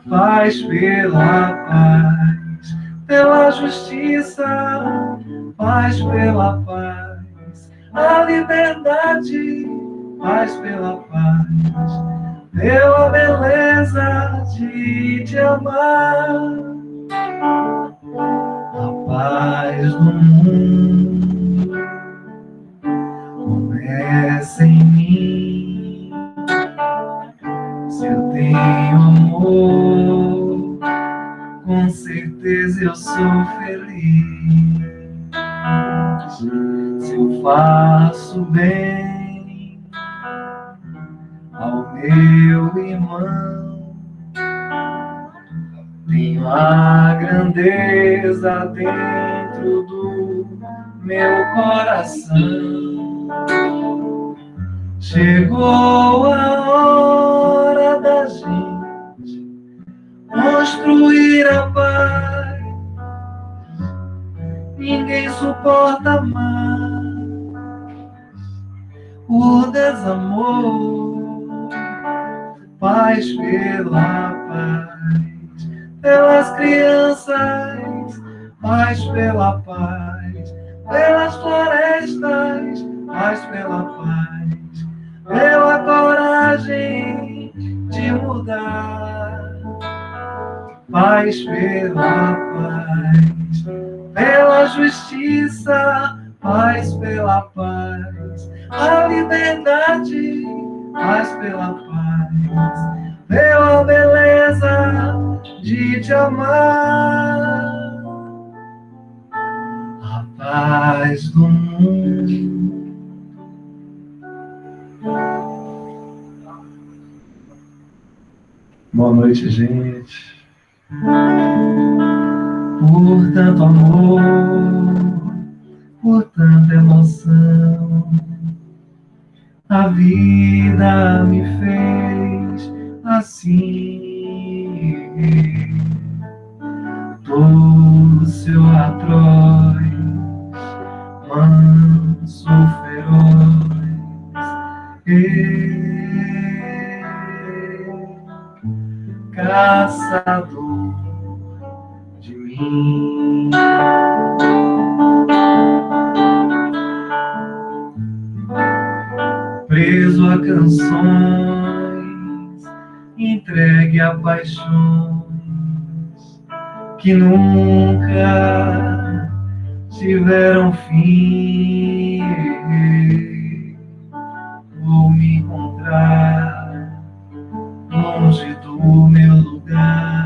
Paz pela paz, pela justiça, paz pela paz, a liberdade, paz pela paz, pela beleza de te amar. A paz do mundo começa em mim. Se eu tenho amor, com certeza eu sou feliz. Se eu faço bem ao meu irmão, tenho a grandeza dentro do meu coração. Chegou a hora da gente construir a paz. Ninguém suporta mais o desamor. Paz pela paz, pelas crianças, paz pela paz, pelas florestas, paz pela paz, pela coragem de mudar. Paz pela paz, pela justiça, paz pela paz, a liberdade, paz pela paz, pela beleza de te amar. A paz do mundo. Boa noite, gente. Por tanto amor, por tanta emoção, a vida me fez assim. Todo seu atroz, manso feroz, caçador de mim. Preso a canções, entregue a paixões que nunca tiveram fim. Vou me encontrar longe do meu lugar.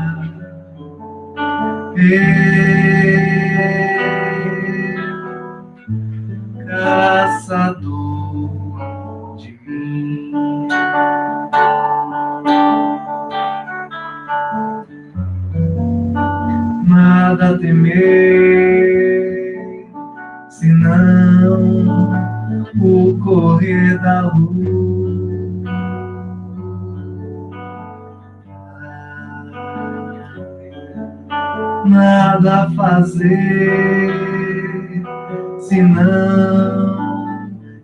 Caçador de mim. Nada a temer, senão o correr da luz. Nada a fazer, senão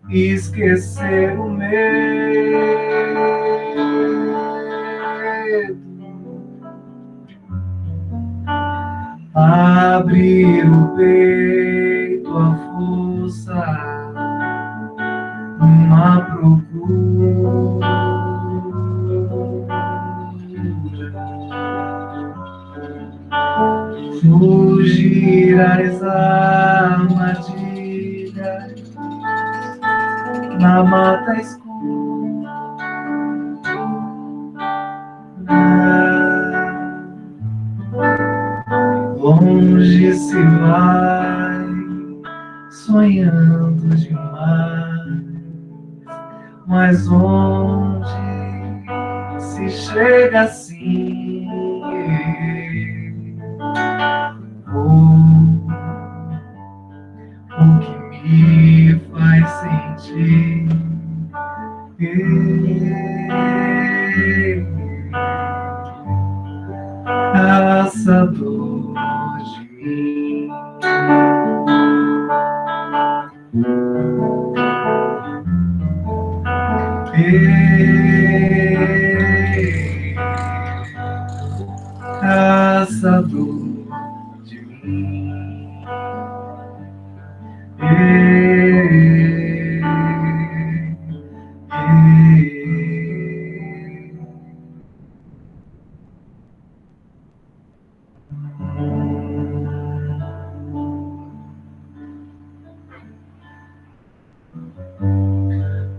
esquecer o medo. Abrir o peito à força, uma procura. Fugir às armadilhas na mata escura. Longe se vai, sonhando demais, mas onde se chega assim? O que me faz sentir caçador de mim. pensador de mim.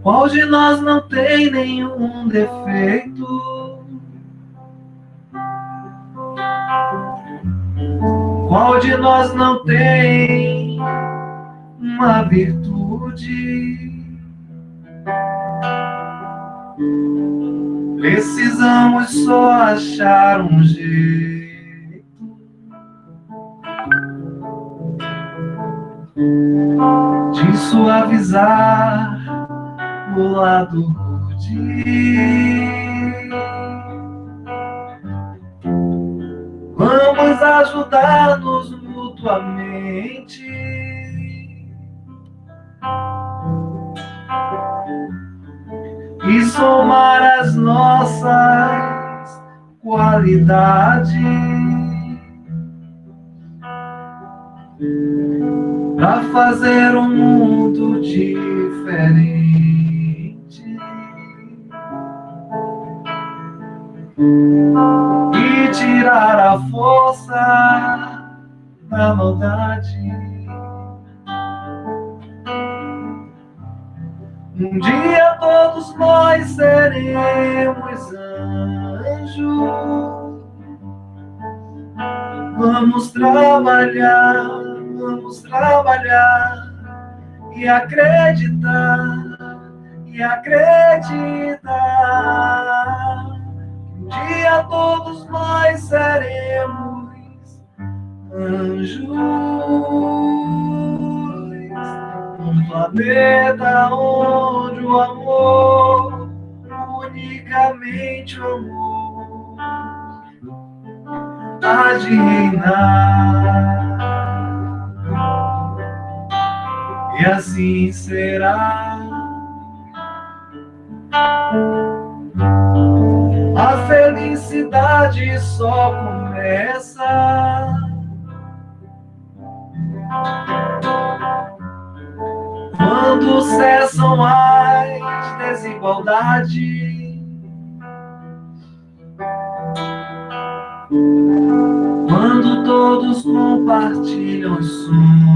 Qual de nós não tem nenhum defeito? Qual de nós não tem uma virtude? Precisamos só achar um jeito de suavizar o lado rude. Vamos ajudar-nos mutuamente e somar as nossas qualidades para fazer um mundo diferente e tirar a força da maldade. Um dia todos nós seremos anjos. Vamos trabalhar e acreditar, um dia todos nós seremos anjos. Um planeta onde o amor, unicamente o amor, há de reinar. E assim será. A felicidade só começa quando cessam as desigualdades, quando todos compartilham os sonhos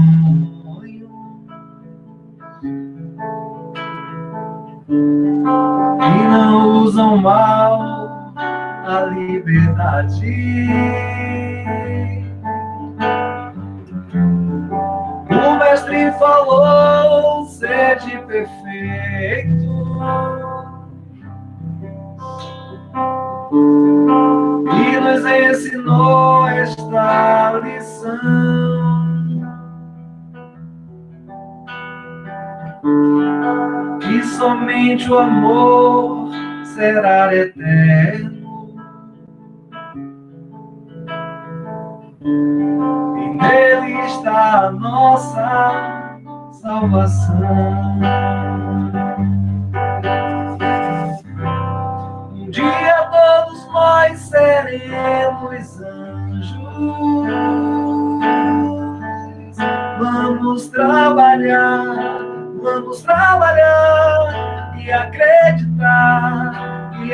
e não usam mal a liberdade. O mestre falou: sede perfeito, e nos ensinou esta lição. Que somente o amor será eterno, e nele está a nossa salvação. Um dia todos nós seremos anjos. Vamos trabalhar e acreditar, que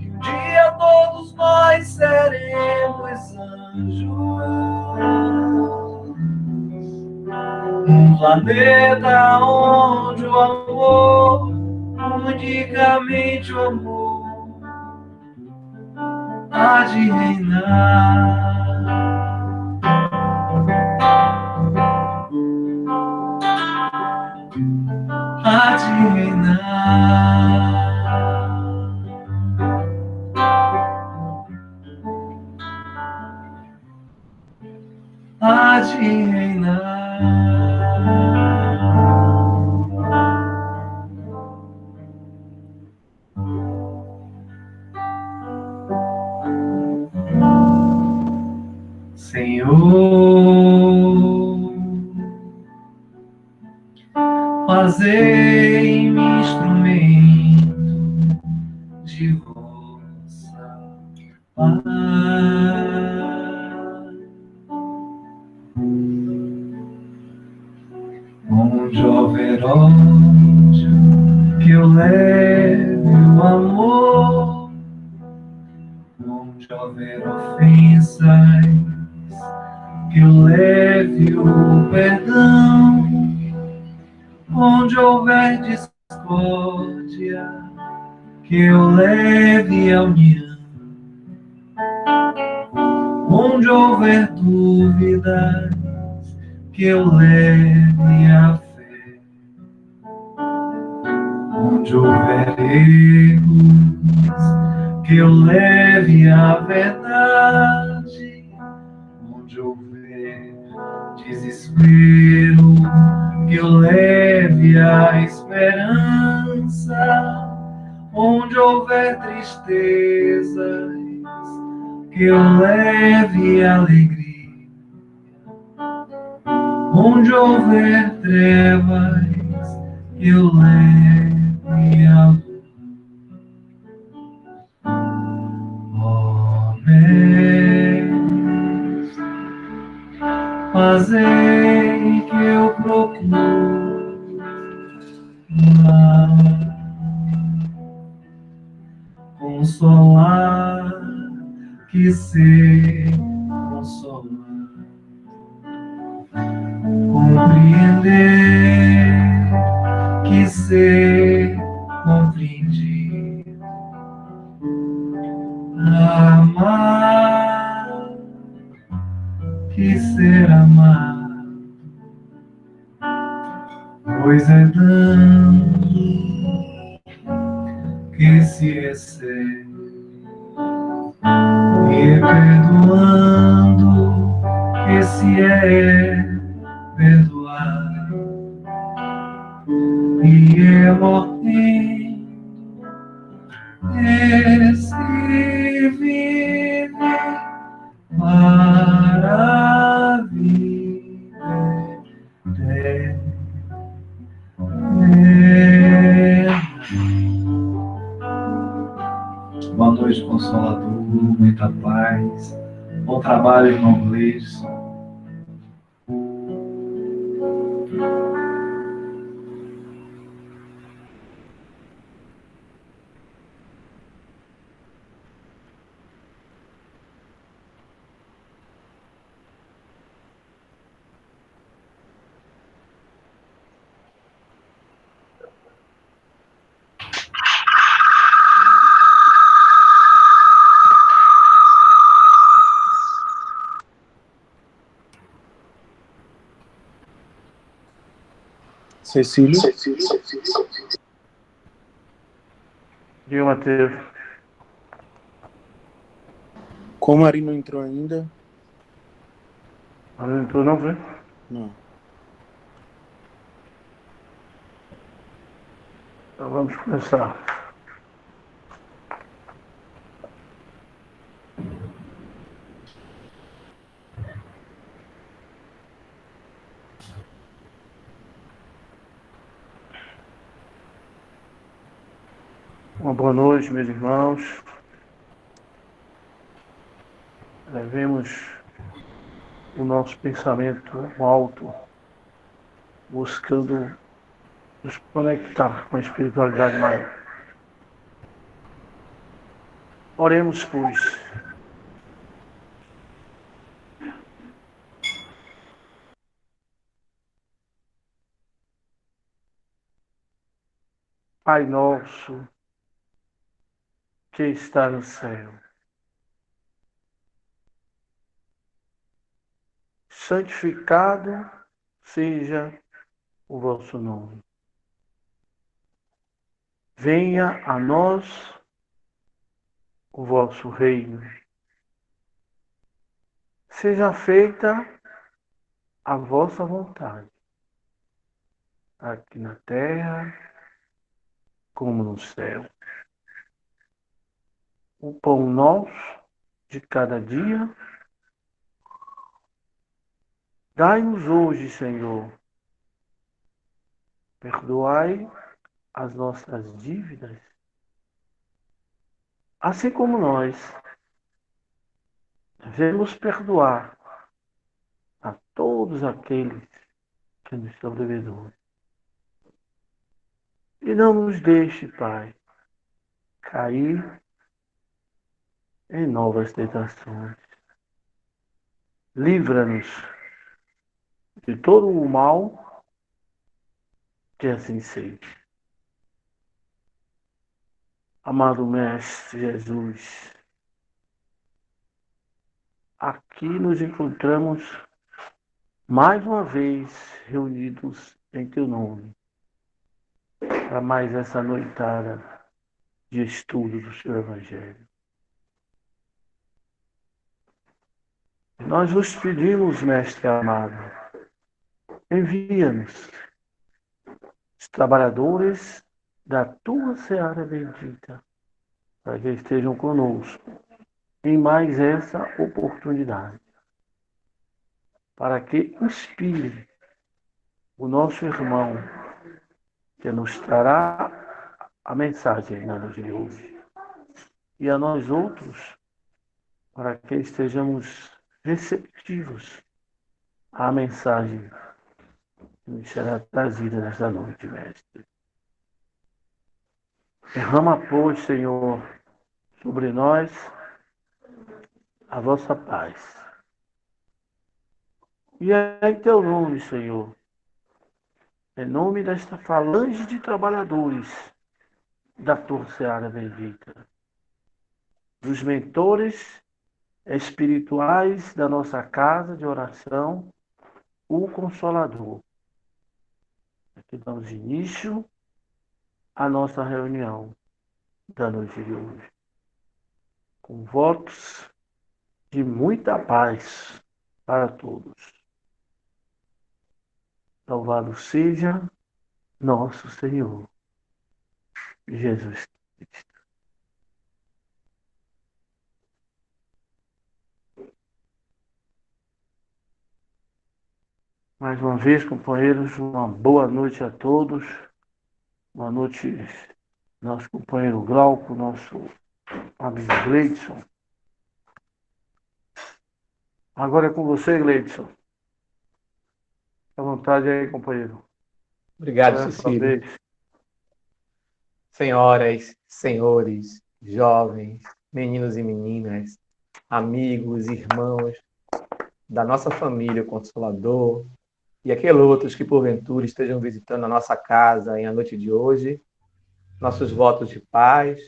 um dia todos nós seremos anjos. Um planeta onde o amor, unicamente o amor, há de reinar. Há de reinar. Há de reinar. Senhor, fazei-me instrumento de vossa leve o amor, onde houver ofensas, que eu leve o perdão, onde houver discórdia, que eu leve a união, onde houver dúvidas, que eu leve a fé, onde houver erros, que eu leve a verdade, onde houver desespero, que eu leve a esperança, onde houver tristezas, que eu leve a alegria, onde houver trevas, que eu leve a luz. Ó Mestre, fazei que eu procure consolar, que ser consolar, compreender, que ser compreendido, amar, que ser amado, pois é dando que se recebe, e é perdoando que se é perdoado, e é morrendo esse viver para a vida eterna. Boa noite, Consolador, muita paz. Bom trabalho, irmão Gleison. Cecílio. Diga, Matheus. Como Ari não entrou ainda? Não entrou, não, foi? Não. Então vamos começar. Uma boa noite, meus irmãos. Levemos o nosso pensamento ao alto, buscando nos conectar com a espiritualidade maior. Oremos, pois. Pai nosso, que está no céu, santificado seja o vosso nome. Venha a nós o vosso reino. Seja feita a vossa vontade, aqui na terra como no céu. O pão nosso de cada dia, dai-nos hoje, Senhor. Perdoai as nossas dívidas, assim como nós devemos perdoar a todos aqueles que nos são devedores. E não nos deixe, Pai, cair em novas tentações. Livra-nos de todo o mal, que assim seja. Amado Mestre Jesus, aqui nos encontramos mais uma vez reunidos em Teu nome, para mais essa noitada de estudo do Seu Evangelho. Nós vos pedimos, Mestre amado, envia-nos os trabalhadores da Tua seara bendita, para que estejam conosco em mais essa oportunidade, para que inspire o nosso irmão que nos trará a mensagem na noite de hoje, e a nós outros, para que estejamos receptivos à mensagem que nos será trazida nesta noite, Mestre. Derrama, pois, Senhor, sobre nós a vossa paz. E é em Teu nome, Senhor, em nome desta falange de trabalhadores da Tua seara bendita, dos mentores espirituais da nossa casa de oração, o Consolador. Aqui damos início à nossa reunião da noite de hoje, com votos de muita paz para todos. Louvado seja nosso Senhor Jesus Cristo. Mais uma vez, companheiros, uma boa noite a todos. Boa noite, nosso companheiro Glauco, nosso amigo Gleidson. Agora é com você, Gleidson. Fique à vontade aí, companheiro. Obrigado, Cecílio. Senhoras, senhores, jovens, meninos e meninas, amigos, irmãos da nossa família, o Consolador, e aqueles outros que porventura estejam visitando a nossa casa na noite de hoje, nossos votos de paz,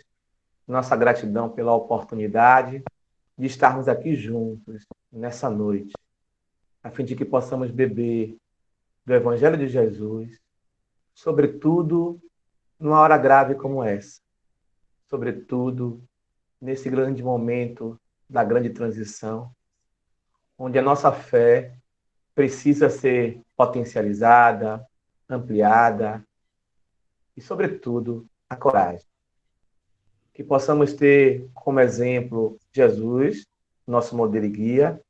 nossa gratidão pela oportunidade de estarmos aqui juntos nessa noite, a fim de que possamos beber do Evangelho de Jesus, sobretudo numa hora grave como essa, sobretudo nesse grande momento da grande transição, onde a nossa fé precisa ser potencializada, ampliada e, sobretudo, a coragem. Que possamos ter como exemplo Jesus, nosso modelo e guia,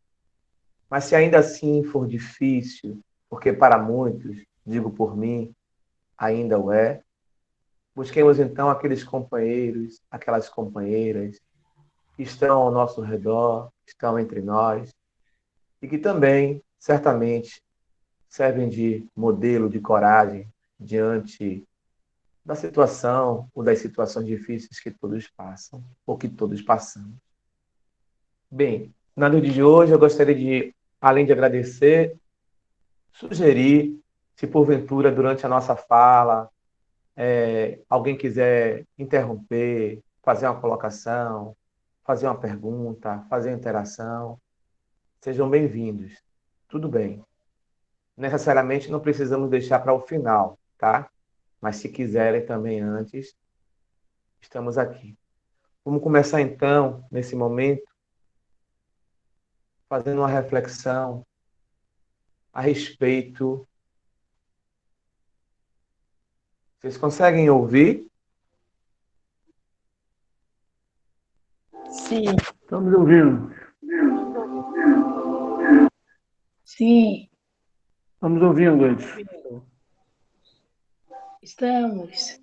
mas se ainda assim for difícil, porque para muitos, digo por mim, ainda o é, busquemos então aqueles companheiros, aquelas companheiras que estão ao nosso redor, estão entre nós, e que também, certamente, servem de modelo de coragem diante da situação ou das situações difíceis que todos passam, ou que todos passamos. Bem, na noite de hoje eu gostaria de, além de agradecer, sugerir, se porventura durante a nossa fala, alguém quiser interromper, fazer uma colocação, fazer uma pergunta, fazer uma interação, sejam bem-vindos. Tudo bem. Necessariamente não precisamos deixar para o final, tá? Mas se quiserem também antes, estamos aqui. Vamos começar então, nesse momento, fazendo uma reflexão a respeito. Vocês conseguem ouvir? Sim, Estamos ouvindo. sim, Estamos ouvindo, Gleidson. estamos.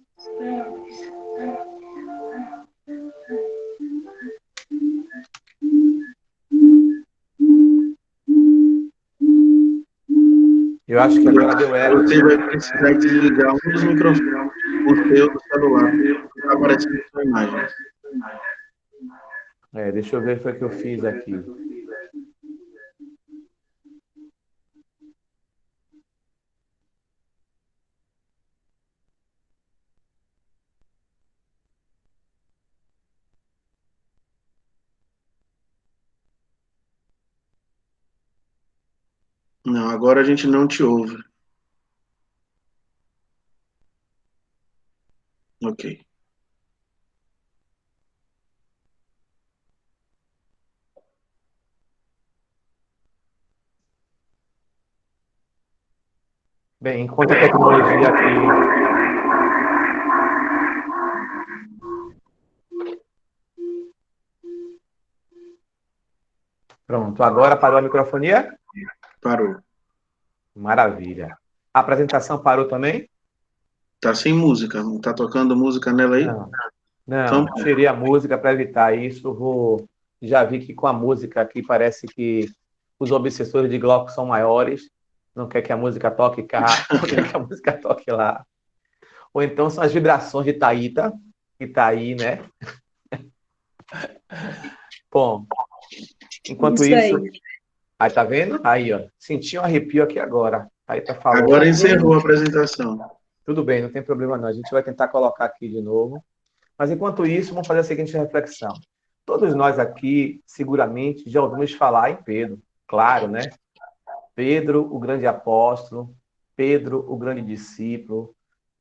Eu acho que agora deu eco. Você vai precisar desligar um dos microfones, o seu do celular. Estava aparecendo sua imagem. Deixa eu ver o que foi que eu fiz aqui. Não, agora a gente não te ouve. Ok. Bem, enquanto a tecnologia aqui. Pronto, agora parou a microfonia? Parou. Maravilha. A apresentação parou também? Tá sem música. Não tá tocando música nela aí? Não. Não, Então, tirei a música para evitar isso. Já vi que com a música aqui parece que os obsessores de Glock são maiores. Não quer que a música toque cá, não quer que a música toque lá. Ou então são as vibrações de Taíta, que está aí, né? Bom, enquanto Isso isso. aí. Aí, tá vendo? Aí, ó. Senti um arrepio aqui agora. Taíta falou. agora encerrou a apresentação. Tudo bem, não tem problema não. A gente vai tentar colocar aqui de novo. Mas enquanto isso, vamos fazer a seguinte reflexão. Todos nós aqui, seguramente, já ouvimos falar em Pedro. Claro, né? Pedro, o grande apóstolo, Pedro, o grande discípulo,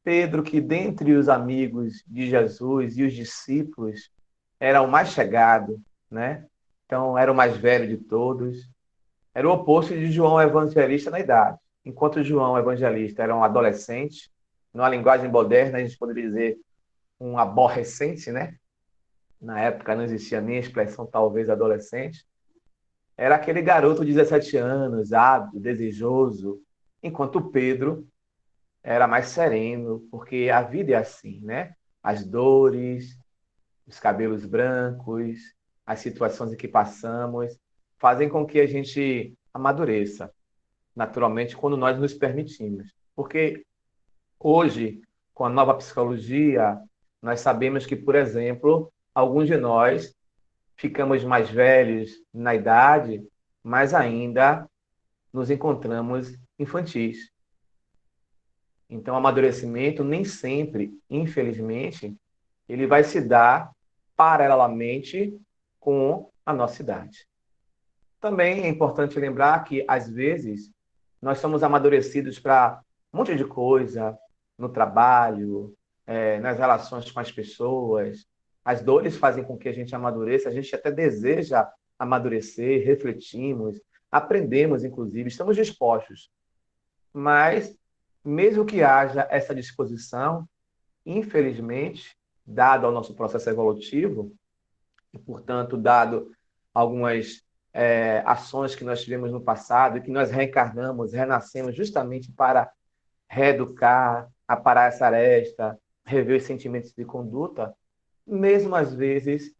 Pedro, que dentre os amigos de Jesus e os discípulos era o mais chegado, né? Então, era o mais velho de todos. Era o oposto de João Evangelista na idade. Enquanto João Evangelista era um adolescente, numa linguagem moderna, a gente poderia dizer um aborrecente, né? Na época não existia nem a expressão talvez adolescente. Era aquele garoto de 17 anos, ávido, desejoso, enquanto Pedro era mais sereno, porque a vida é assim, né? As dores, os cabelos brancos, as situações em que passamos, fazem com que a gente amadureça, naturalmente, quando nós nos permitimos. Porque hoje, com a nova psicologia, nós sabemos que, por exemplo, alguns de nós ficamos mais velhos na idade, mas ainda nos encontramos infantis. Então, o amadurecimento nem sempre, infelizmente, ele vai se dar paralelamente com a nossa idade. Também é importante lembrar que, às vezes, nós somos amadurecidos para um monte de coisa, no trabalho, nas relações com as pessoas. As dores fazem com que a gente amadureça, a gente até deseja amadurecer, refletimos, aprendemos, inclusive, estamos dispostos. Mas, mesmo que haja essa disposição, infelizmente, dado ao nosso processo evolutivo, e, portanto, dado algumas ações que nós tivemos no passado e que nós reencarnamos, renascemos justamente para reeducar, aparar essa aresta, rever os sentimentos de conduta, mesmo às vezes,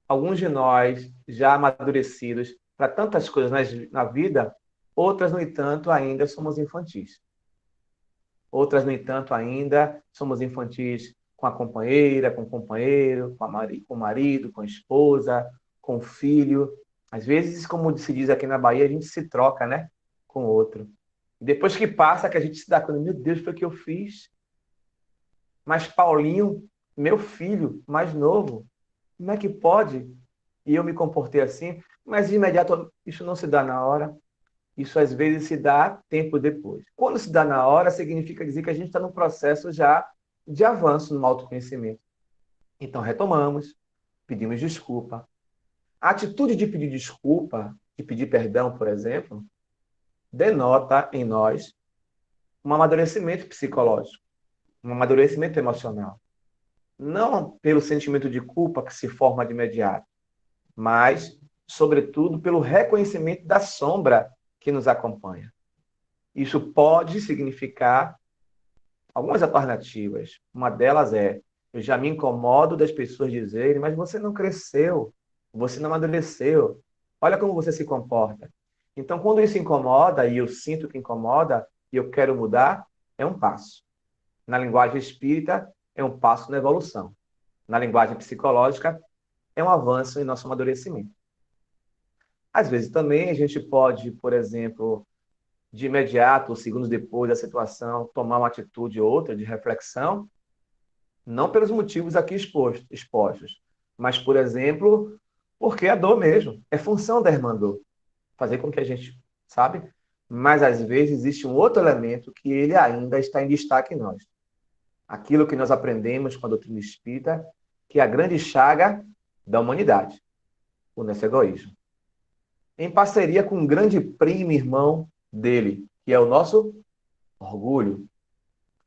alguns de nós já amadurecidos para tantas coisas na vida, outras, no entanto, ainda somos infantis. Outras, no entanto, ainda somos infantis com a companheira, com o companheiro, com o marido, com a esposa, com o filho. Às vezes, como se diz aqui na Bahia, a gente se troca, né, com o outro. E depois que passa, que a gente se dá conta, meu Deus, foi o que eu fiz. Mas Paulinho, meu filho mais novo, como é que pode? E eu me comportei assim, mas de imediato isso não se dá na hora. Isso às vezes se dá tempo depois. Quando se dá na hora, significa dizer que a gente está num processo já de avanço no autoconhecimento. Então retomamos, pedimos desculpa. A atitude de pedir desculpa, de pedir perdão, por exemplo, denota em nós um amadurecimento psicológico, um amadurecimento emocional. Não pelo sentimento de culpa que se forma de imediato, mas, sobretudo, pelo reconhecimento da sombra que nos acompanha. Isso pode significar algumas alternativas. Uma delas é: eu já me incomodo das pessoas dizerem, mas você não cresceu, você não amadureceu, olha como você se comporta. Então, quando isso incomoda, e eu sinto que incomoda, e eu quero mudar, é um passo. Na linguagem espírita, é um passo na evolução. Na linguagem psicológica, é um avanço em nosso amadurecimento. Às vezes também a gente pode, por exemplo, de imediato, ou segundos depois da situação, tomar uma atitude ou outra de reflexão, não pelos motivos aqui expostos, mas, por exemplo, porque é dor mesmo, é função da irmã dor, fazer com que a gente, sabe? Mas, às vezes, existe um outro elemento que ele ainda está em destaque em nós. Aquilo que nós aprendemos com a doutrina espírita, que é a grande chaga da humanidade, o nosso egoísmo. Em parceria com um grande primo irmão dele, que é o nosso orgulho.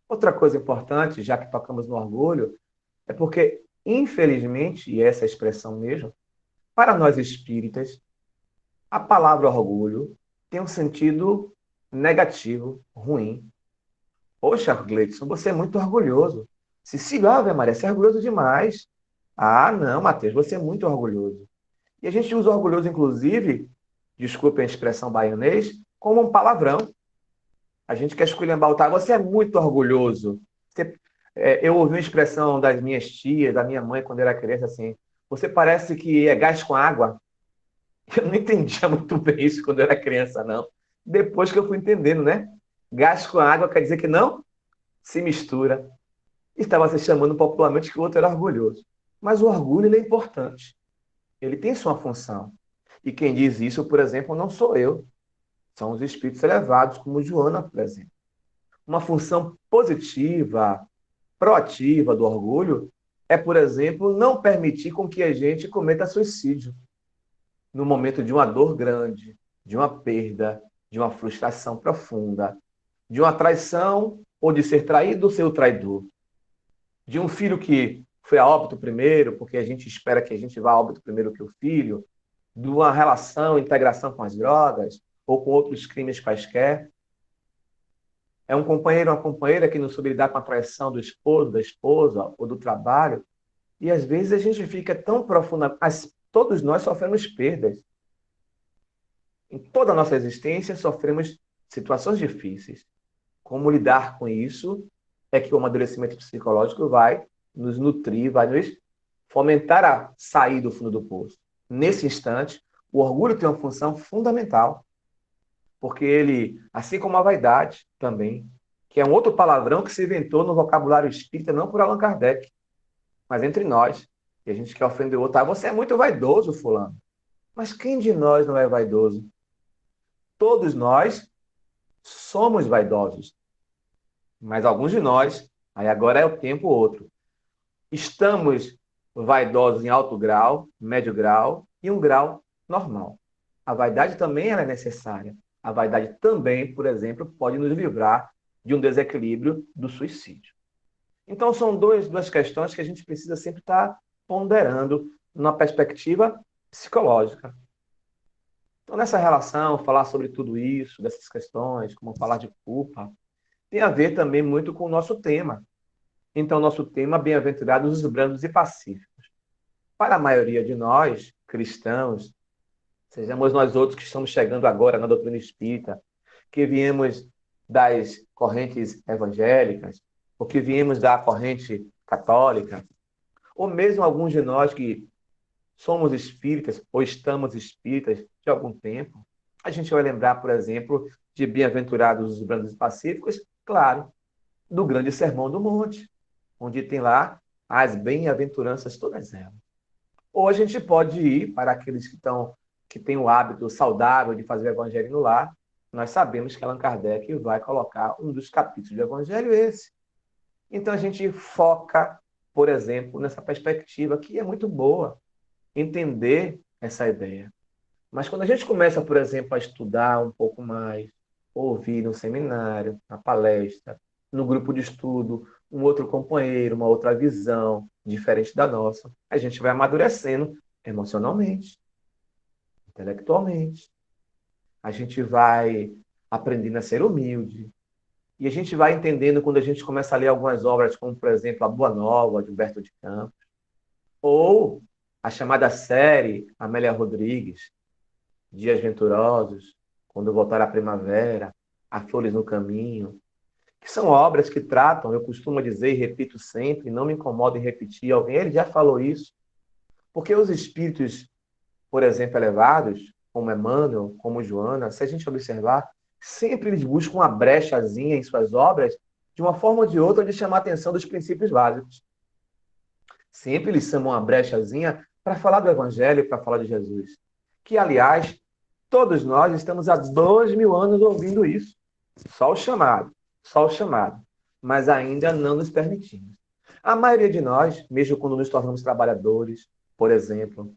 Outra coisa importante, já que tocamos no orgulho, é porque, infelizmente, e essa é a expressão mesmo, para nós espíritas, a palavra orgulho tem um sentido negativo, ruim. Poxa, Gleidson, você é muito orgulhoso. Cecília, Ave Maria, você é orgulhoso demais. Ah, não, Matheus, você é muito orgulhoso. E a gente usa orgulhoso, inclusive, desculpem a expressão baianês, como um palavrão. A gente quer esculhambar o tá, você é muito orgulhoso. Eu ouvi uma expressão das minhas tias, da minha mãe, quando eu era criança, assim, você parece que é gás com água. Eu não entendia muito bem isso quando eu era criança, não. Depois que eu fui entendendo, né? Gás com água quer dizer que não se mistura. Estava se chamando popularmente que o outro era orgulhoso. Mas o orgulho ele é importante. Ele tem sua função. E quem diz isso, por exemplo, não sou eu. São os espíritos elevados, como Joana, por exemplo. Uma função positiva, proativa do orgulho é, por exemplo, não permitir com que a gente cometa suicídio no momento de uma dor grande, de uma perda, de uma frustração profunda, de uma traição ou de ser traído ou ser o traidor, de um filho que foi a óbito primeiro, porque a gente espera que a gente vá a óbito primeiro que o filho, de uma relação, integração com as drogas ou com outros crimes quaisquer. É um companheiro, uma companheira que não soube lidar com a traição do esposo, da esposa ou do trabalho. E às vezes a gente fica tão profunda. Mas todos nós sofremos perdas. Em toda a nossa existência sofremos situações difíceis. Como lidar com isso é que o amadurecimento psicológico vai nos nutrir, vai nos fomentar a sair do fundo do poço. Nesse instante, o orgulho tem uma função fundamental. Porque ele, assim como a vaidade também, que é um outro palavrão que se inventou no vocabulário espírita, não por Allan Kardec, mas entre nós, que a gente quer ofender o outro. Ah, você é muito vaidoso, fulano. Mas quem de nós não é vaidoso? Todos nós somos vaidosos. Mas alguns de nós, aí agora é o tempo outro, estamos vaidosos em alto grau, médio grau e um grau normal. A vaidade também ela é necessária. A vaidade também, por exemplo, pode nos livrar de um desequilíbrio do suicídio. Então, são duas questões que a gente precisa sempre estar ponderando numa perspectiva psicológica. Então, nessa relação, falar sobre tudo isso, dessas questões, como falar de culpa, tem a ver também muito com o nosso tema. Então, nosso tema, bem-aventurados os brandos e pacíficos. Para a maioria de nós, cristãos, sejamos nós outros que estamos chegando agora na doutrina espírita, que viemos das correntes evangélicas, ou que viemos da corrente católica, ou mesmo alguns de nós que somos espíritas ou estamos espíritas de algum tempo, a gente vai lembrar, por exemplo, de Bem-aventurados os brandos e pacíficos, claro, do grande Sermão do Monte, onde tem lá as bem-aventuranças todas elas. Ou a gente pode ir para aqueles que têm o hábito saudável de fazer o evangelho no lar. Nós sabemos que Allan Kardec vai colocar um dos capítulos do evangelho esse. Então a gente foca, por exemplo, nessa perspectiva que é muito boa, entender essa ideia. Mas quando a gente começa, por exemplo, a estudar um pouco mais, ouvir no seminário, na palestra, no grupo de estudo, um outro companheiro, uma outra visão diferente da nossa, a gente vai amadurecendo emocionalmente, intelectualmente. A gente vai aprendendo a ser humilde. E a gente vai entendendo quando a gente começa a ler algumas obras, como, por exemplo, A Boa Nova, de Humberto de Campos, ou a chamada série Amélia Rodrigues, Dias Venturosos, Quando Voltar a Primavera, Há Flores no Caminho, que são obras que tratam, eu costumo dizer e repito sempre, não me incomodo em repetir, alguém ele já falou isso, porque os espíritos, por exemplo, elevados, como Emmanuel, como Joana, se a gente observar, sempre eles buscam uma brechazinha em suas obras, de uma forma ou de outra, de chamar a atenção dos princípios básicos. Sempre eles chamam uma brechazinha para falar do Evangelho, para falar de Jesus. Que, aliás, todos nós estamos há 2000 anos ouvindo isso. Só o chamado, só o chamado. Mas ainda não nos permitimos. A maioria de nós, mesmo quando nos tornamos trabalhadores, por exemplo,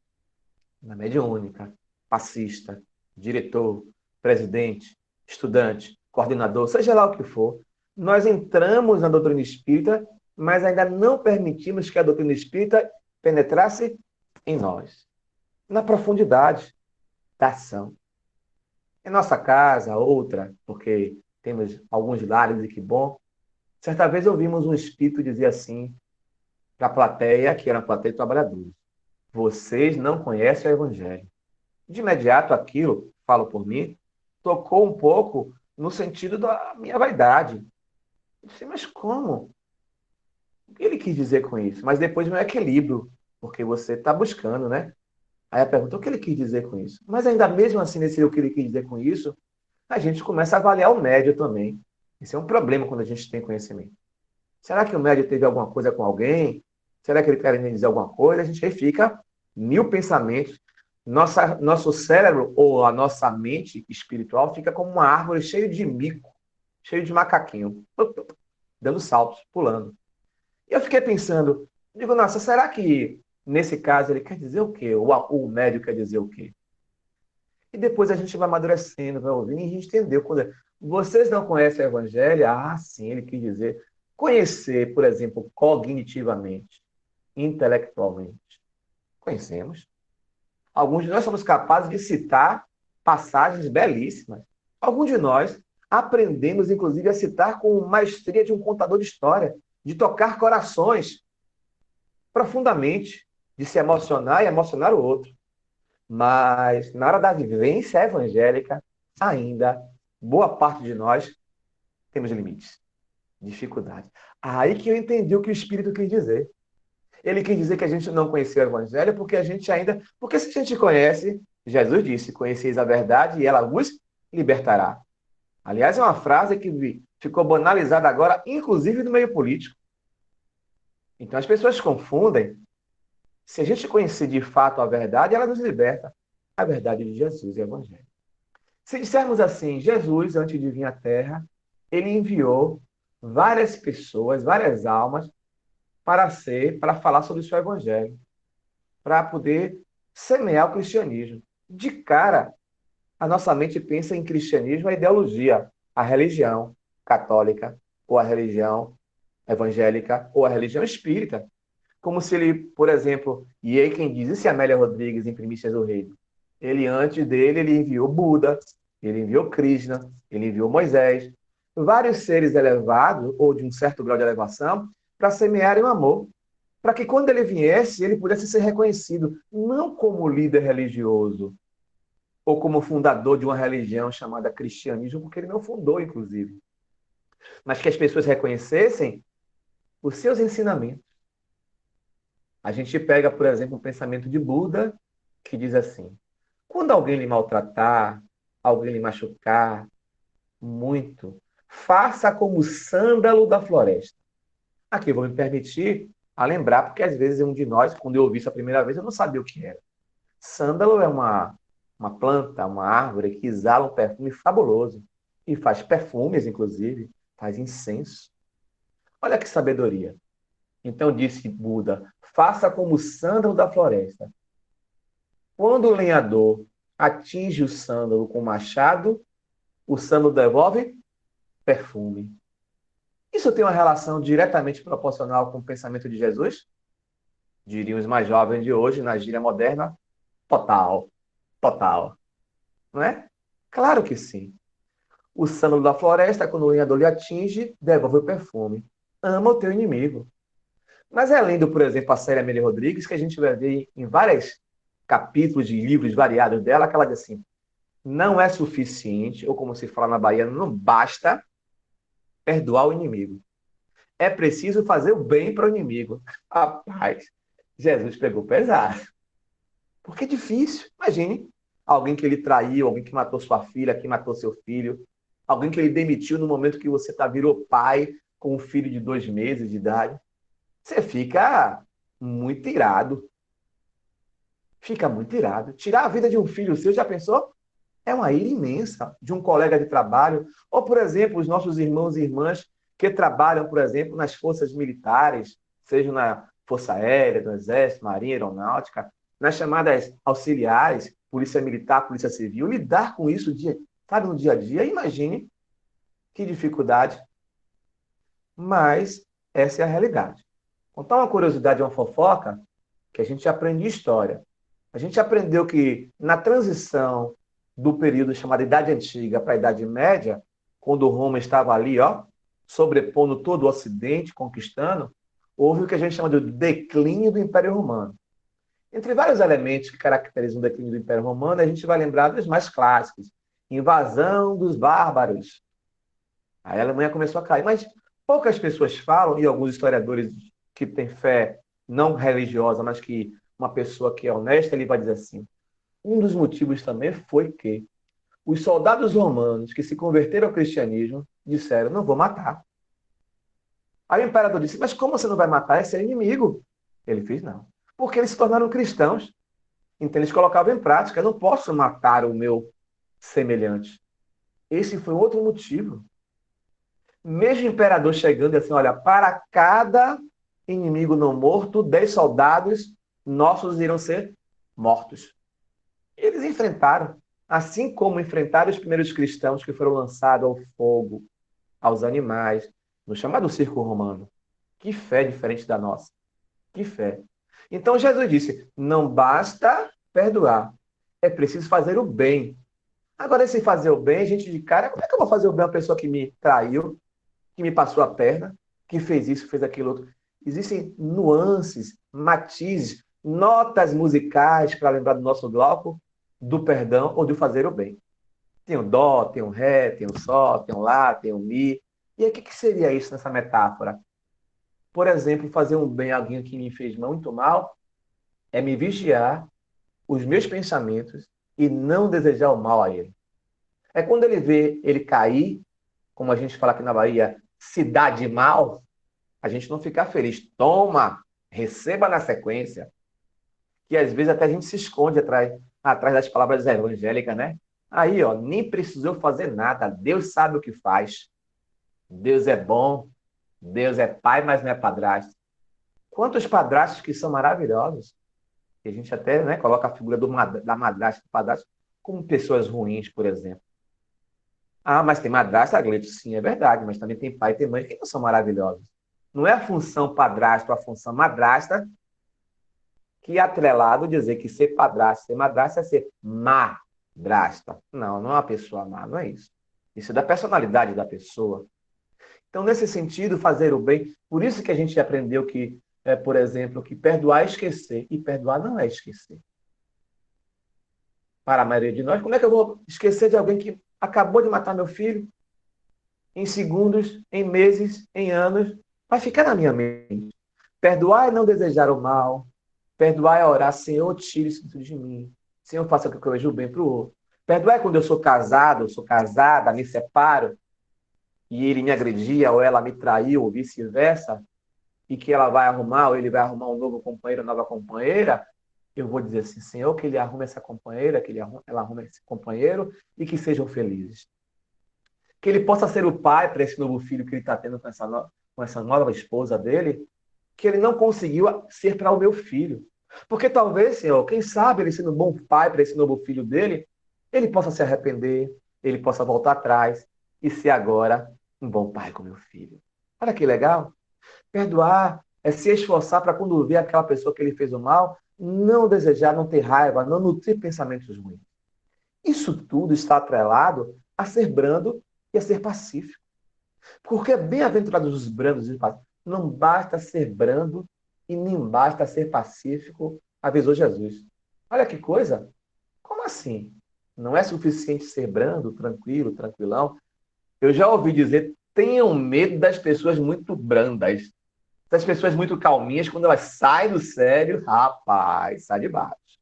na mediúnica, passista, diretor, presidente, estudante, coordenador, seja lá o que for, nós entramos na doutrina espírita, mas ainda não permitimos que a doutrina espírita penetrasse em nós, na profundidade da ação. Em nossa casa, outra, porque temos alguns lares e que bom, certa vez ouvimos um espírito dizer assim para a plateia, que era uma plateia de trabalhadores: vocês não conhecem o Evangelho. De imediato, aquilo, falo por mim, tocou um pouco no sentido da minha vaidade. Eu disse, mas como? O que ele quis dizer com isso? Mas depois não é equilíbrio, porque você está buscando, né? Aí a pergunta, o que ele quis dizer com isso? Mas ainda mesmo assim, nesse o que ele quis dizer com isso, a gente começa a avaliar o médio também. Isso é um problema quando a gente tem conhecimento. Será que o médio teve alguma coisa com alguém? Será que ele quer dizer alguma coisa? A gente aí fica mil pensamentos. Nosso cérebro ou a nossa mente espiritual fica como uma árvore cheia de mico, cheio de macaquinho, dando saltos, pulando. E eu fiquei pensando, digo, nossa, será que nesse caso ele quer dizer o quê? O médio quer dizer o quê? E depois a gente vai amadurecendo, vai ouvindo, e a gente entendeu. Quando vocês não conhecem o Evangelho? Ah, sim, ele quis dizer. Conhecer, por exemplo, cognitivamente, intelectualmente. Conhecemos. Alguns de nós somos capazes de citar passagens belíssimas. Alguns de nós aprendemos, inclusive, a citar com maestria de um contador de história, de tocar corações profundamente, de se emocionar e emocionar o outro. Mas, na hora da vivência evangélica, ainda, boa parte de nós temos limites, dificuldades. Aí que eu entendi o que o Espírito quis dizer. Ele quis dizer que a gente não conhecia o Evangelho porque a gente ainda... Porque se a gente conhece, Jesus disse, conheceis a verdade e ela vos libertará. Aliás, é uma frase que ficou banalizada agora, inclusive no meio político. Então as pessoas confundem. Se a gente conhecer de fato a verdade, ela nos liberta. A verdade de Jesus e o Evangelho. Se dissermos assim, Jesus, antes de vir à Terra, ele enviou várias pessoas, várias almas, para falar sobre o seu Evangelho, para poder semear o cristianismo. De cara, a nossa mente pensa em cristianismo, a ideologia, a religião católica, ou a religião evangélica, ou a religião espírita. Como se ele, por exemplo, e aí quem diz, e se Amélia Rodrigues em Primícias do Reino? Ele, antes dele, ele enviou Buda, ele enviou Krishna, ele enviou Moisés, vários seres elevados, ou de um certo grau de elevação, para semearem o amor, para que quando ele viesse, ele pudesse ser reconhecido, não como líder religioso, ou como fundador de uma religião chamada cristianismo, porque ele não fundou, inclusive, mas que as pessoas reconhecessem os seus ensinamentos. A gente pega, por exemplo, o pensamento de Buda, que diz assim, quando alguém lhe maltratar, alguém lhe machucar muito, faça como o sândalo da floresta. Aqui eu vou me permitir a lembrar, porque às vezes um de nós, quando eu ouvi isso a primeira vez, eu não sabia o que era. Sândalo é uma planta, uma árvore que exala um perfume fabuloso e faz perfumes, inclusive, faz incenso. Olha que sabedoria. Então disse Buda, faça como o sândalo da floresta. Quando o lenhador atinge o sândalo com o machado, o sândalo devolve perfume. Isso tem uma relação diretamente proporcional com o pensamento de Jesus? Diriam os mais jovens de hoje, na gíria moderna, total. Total. Não é? Claro que sim. O sândalo da floresta, quando o lenhador lhe atinge, devolve o perfume. Ama o teu inimigo. Mas é lendo, por exemplo, a série Amélia Rodrigues, que a gente vai ver em vários capítulos de livros variados dela, que ela diz assim, não é suficiente, ou como se fala na Bahia, não basta perdoar o inimigo. É preciso fazer o bem para o inimigo. Rapaz, Jesus pegou pesado. Porque é difícil. Imagine alguém que ele traiu, alguém que matou sua filha, que matou seu filho, alguém que ele demitiu no momento que você virou pai com um filho de 2 meses de idade. Você fica muito irado. Fica muito irado. Tirar a vida de um filho seu, já pensou? É uma ira imensa de um colega de trabalho. Ou, por exemplo, os nossos irmãos e irmãs que trabalham, por exemplo, nas forças militares, seja na Força Aérea, do Exército, Marinha, Aeronáutica, nas chamadas auxiliares, Polícia Militar, Polícia Civil, lidar com isso no dia a dia. Imagine que dificuldade. Mas essa é a realidade. Contar uma curiosidade, uma fofoca, que a gente aprende história. A gente aprendeu que na transição do período chamado Idade Antiga para a Idade Média, quando Roma estava ali, sobrepondo todo o Ocidente, conquistando, houve o que a gente chama de declínio do Império Romano. Entre vários elementos que caracterizam o declínio do Império Romano, a gente vai lembrar dos mais clássicos. Invasão dos bárbaros. Aí a Alemanha começou a cair. Mas poucas pessoas falam, e alguns historiadores que têm fé não religiosa, mas que uma pessoa que é honesta, ele vai dizer assim, um dos motivos também foi que os soldados romanos que se converteram ao cristianismo disseram, não vou matar. Aí o imperador disse, mas como você não vai matar? É seu inimigo. Ele fez, não. Porque eles se tornaram cristãos. Então eles colocavam em prática, eu não posso matar o meu semelhante. Esse foi outro motivo. Mesmo o imperador chegando assim, olha, para cada inimigo não morto, 10 soldados nossos irão ser mortos. Eles enfrentaram, assim como enfrentaram os primeiros cristãos que foram lançados ao fogo, aos animais, no chamado circo romano. Que fé diferente da nossa. Que fé. Então Jesus disse, não basta perdoar, é preciso fazer o bem. Agora, se fazer o bem, gente de cara, como é que eu vou fazer o bem a uma pessoa que me traiu, que me passou a perna, que fez isso, fez aquilo outro? Existem nuances, matizes, notas musicais para lembrar do nosso Glauco, do perdão ou do fazer o bem. Tem o dó, tem o ré, tem o sol, tem o lá, tem o mi. E aí, o que seria isso nessa metáfora? Por exemplo, fazer um bem a alguém que me fez muito mal é me vigiar os meus pensamentos e não desejar o mal a ele. É quando ele vê ele cair, como a gente fala aqui na Bahia, se dá de mal, a gente não ficar feliz. Toma, receba na sequência. Que às vezes até a gente se esconde atrás das palavras evangélicas, né? Aí, nem precisou fazer nada. Deus sabe o que faz. Deus é bom. Deus é pai, mas não é padrasto. Quantos padrastos que são maravilhosos. E a gente até, né, coloca a figura da madrasta, do padrasto, como pessoas ruins, por exemplo. Ah, mas tem madrasta, Gleito? Sim, é verdade. Mas também tem pai e tem mãe que não são maravilhosos. Não é a função padrasto, a função madrasta, que é atrelado dizer que ser padrasto, ser madrasta é ser madrasta. Não, não é uma pessoa má, não é isso. Isso é da personalidade da pessoa. Então, nesse sentido, fazer o bem, por isso que a gente aprendeu que, por exemplo, que perdoar é esquecer, e perdoar não é esquecer. Para a maioria de nós, como é que eu vou esquecer de alguém que acabou de matar meu filho? Em segundos, em meses, em anos, vai ficar na minha mente. Perdoar é não desejar o mal. Perdoar é orar, Senhor, tire isso de mim. Senhor, faça com que eu veja o bem para o outro. Perdoar é quando eu sou casado, eu sou casada, me separo, e ele me agredia, ou ela me traiu, ou vice-versa, e que ela vai arrumar, ou ele vai arrumar um novo companheiro, nova companheira, eu vou dizer assim, Senhor, que ele arrume essa companheira, ela arrume esse companheiro, e que sejam felizes. Que ele possa ser o pai para esse novo filho que ele está tendo com essa nova esposa dele, que ele não conseguiu ser para o meu filho. Porque talvez, Senhor, quem sabe ele sendo um bom pai para esse novo filho dele, ele possa se arrepender, ele possa voltar atrás e ser agora um bom pai com meu filho. Olha que legal. Perdoar é se esforçar para quando ver aquela pessoa que ele fez o mal, não desejar, não ter raiva, não nutrir pensamentos ruins. Isso tudo está atrelado a ser brando e a ser pacífico. Porque bem-aventurados os brandos e pacíficos. Não basta ser brando e nem basta ser pacífico, avisou Jesus. Olha que coisa. Como assim? Não é suficiente ser brando, tranquilo, tranquilão? Eu já ouvi dizer tenham medo das pessoas muito brandas, das pessoas muito calminhas, quando elas saem do sério, rapaz, sai de baixo.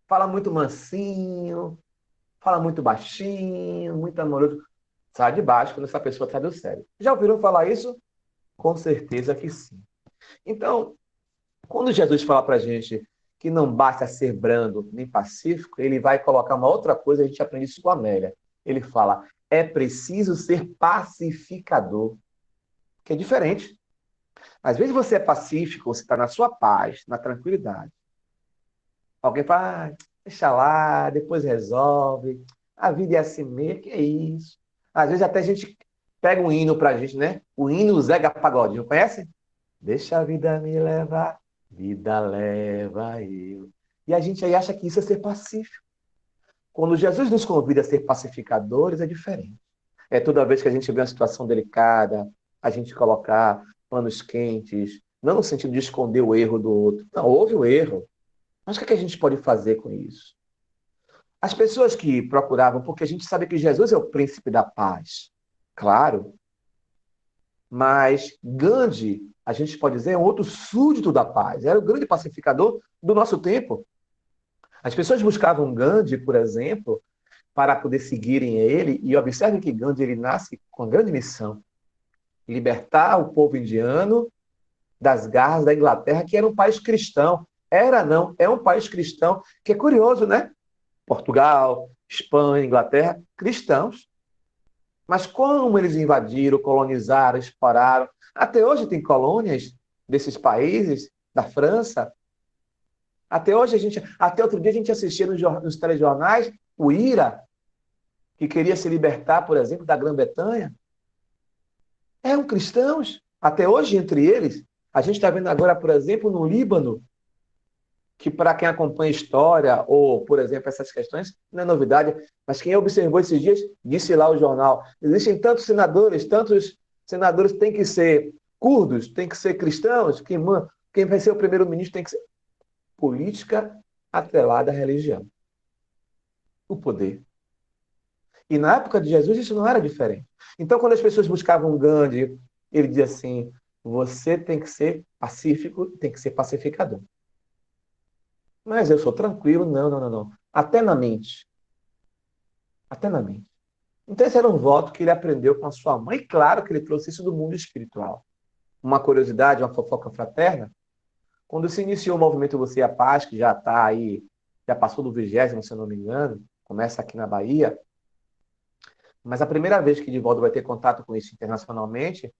Fala muito mansinho, fala muito baixinho, muito amoroso. Sai de baixo quando essa pessoa sai do sério. Já ouviram falar isso? Com certeza que sim. Então, quando Jesus fala para a gente que não basta ser brando nem pacífico, ele vai colocar uma outra coisa, a gente aprende isso com a Amélia. Ele fala, é preciso ser pacificador, que é diferente. Às vezes você é pacífico, você está na sua paz, na tranquilidade. Alguém fala, deixa lá, depois resolve. A vida é assim mesmo, que é isso. Às vezes até a gente pega um hino pra gente, né? O hino Zeca Pagodinho, conhece? Deixa a vida me levar, vida leva eu. E a gente aí acha que isso é ser pacífico. Quando Jesus nos convida a ser pacificadores, é diferente. É toda vez que a gente vê uma situação delicada, a gente colocar panos quentes, não no sentido de esconder o erro do outro. Não, houve o erro. Mas o que é que a gente pode fazer com isso? As pessoas que procuravam, porque a gente sabe que Jesus é o príncipe da paz, claro, mas Gandhi, a gente pode dizer, é um outro súdito da paz, era o grande pacificador do nosso tempo. As pessoas buscavam Gandhi, por exemplo, para poder seguirem ele, e observe que Gandhi ele nasce com a grande missão, libertar o povo indiano das garras da Inglaterra, que era um país cristão. Era não, é um país cristão, que é curioso, né? Portugal, Espanha, Inglaterra, cristãos. Mas como eles invadiram, colonizaram, exploraram, até hoje tem colônias desses países, da França. Até hoje até outro dia a gente assistia nos telejornais o IRA, que queria se libertar, por exemplo, da Grã-Bretanha. Eram cristãos, até hoje entre eles. A gente está vendo agora, por exemplo, no Líbano, que para quem acompanha história, ou, por exemplo, essas questões, não é novidade, mas quem observou esses dias, disse lá o jornal, existem tantos senadores têm que ser curdos, têm que ser cristãos, quem vai ser o primeiro-ministro tem que ser política atrelada à religião. O poder. E na época de Jesus isso não era diferente. Então, quando as pessoas buscavam Gandhi, ele dizia assim, você tem que ser pacífico, tem que ser pacificador. Mas eu sou tranquilo, não. Até na mente. Até na mente. Então esse era um voto que ele aprendeu com a sua mãe. E claro que ele trouxe isso do mundo espiritual. Uma curiosidade, uma fofoca fraterna. Quando se iniciou o movimento Você e a Paz, que já está aí, já passou do 20º, se eu não me engano, começa aqui na Bahia, mas a primeira vez que Divaldo vai ter contato com isso internacionalmente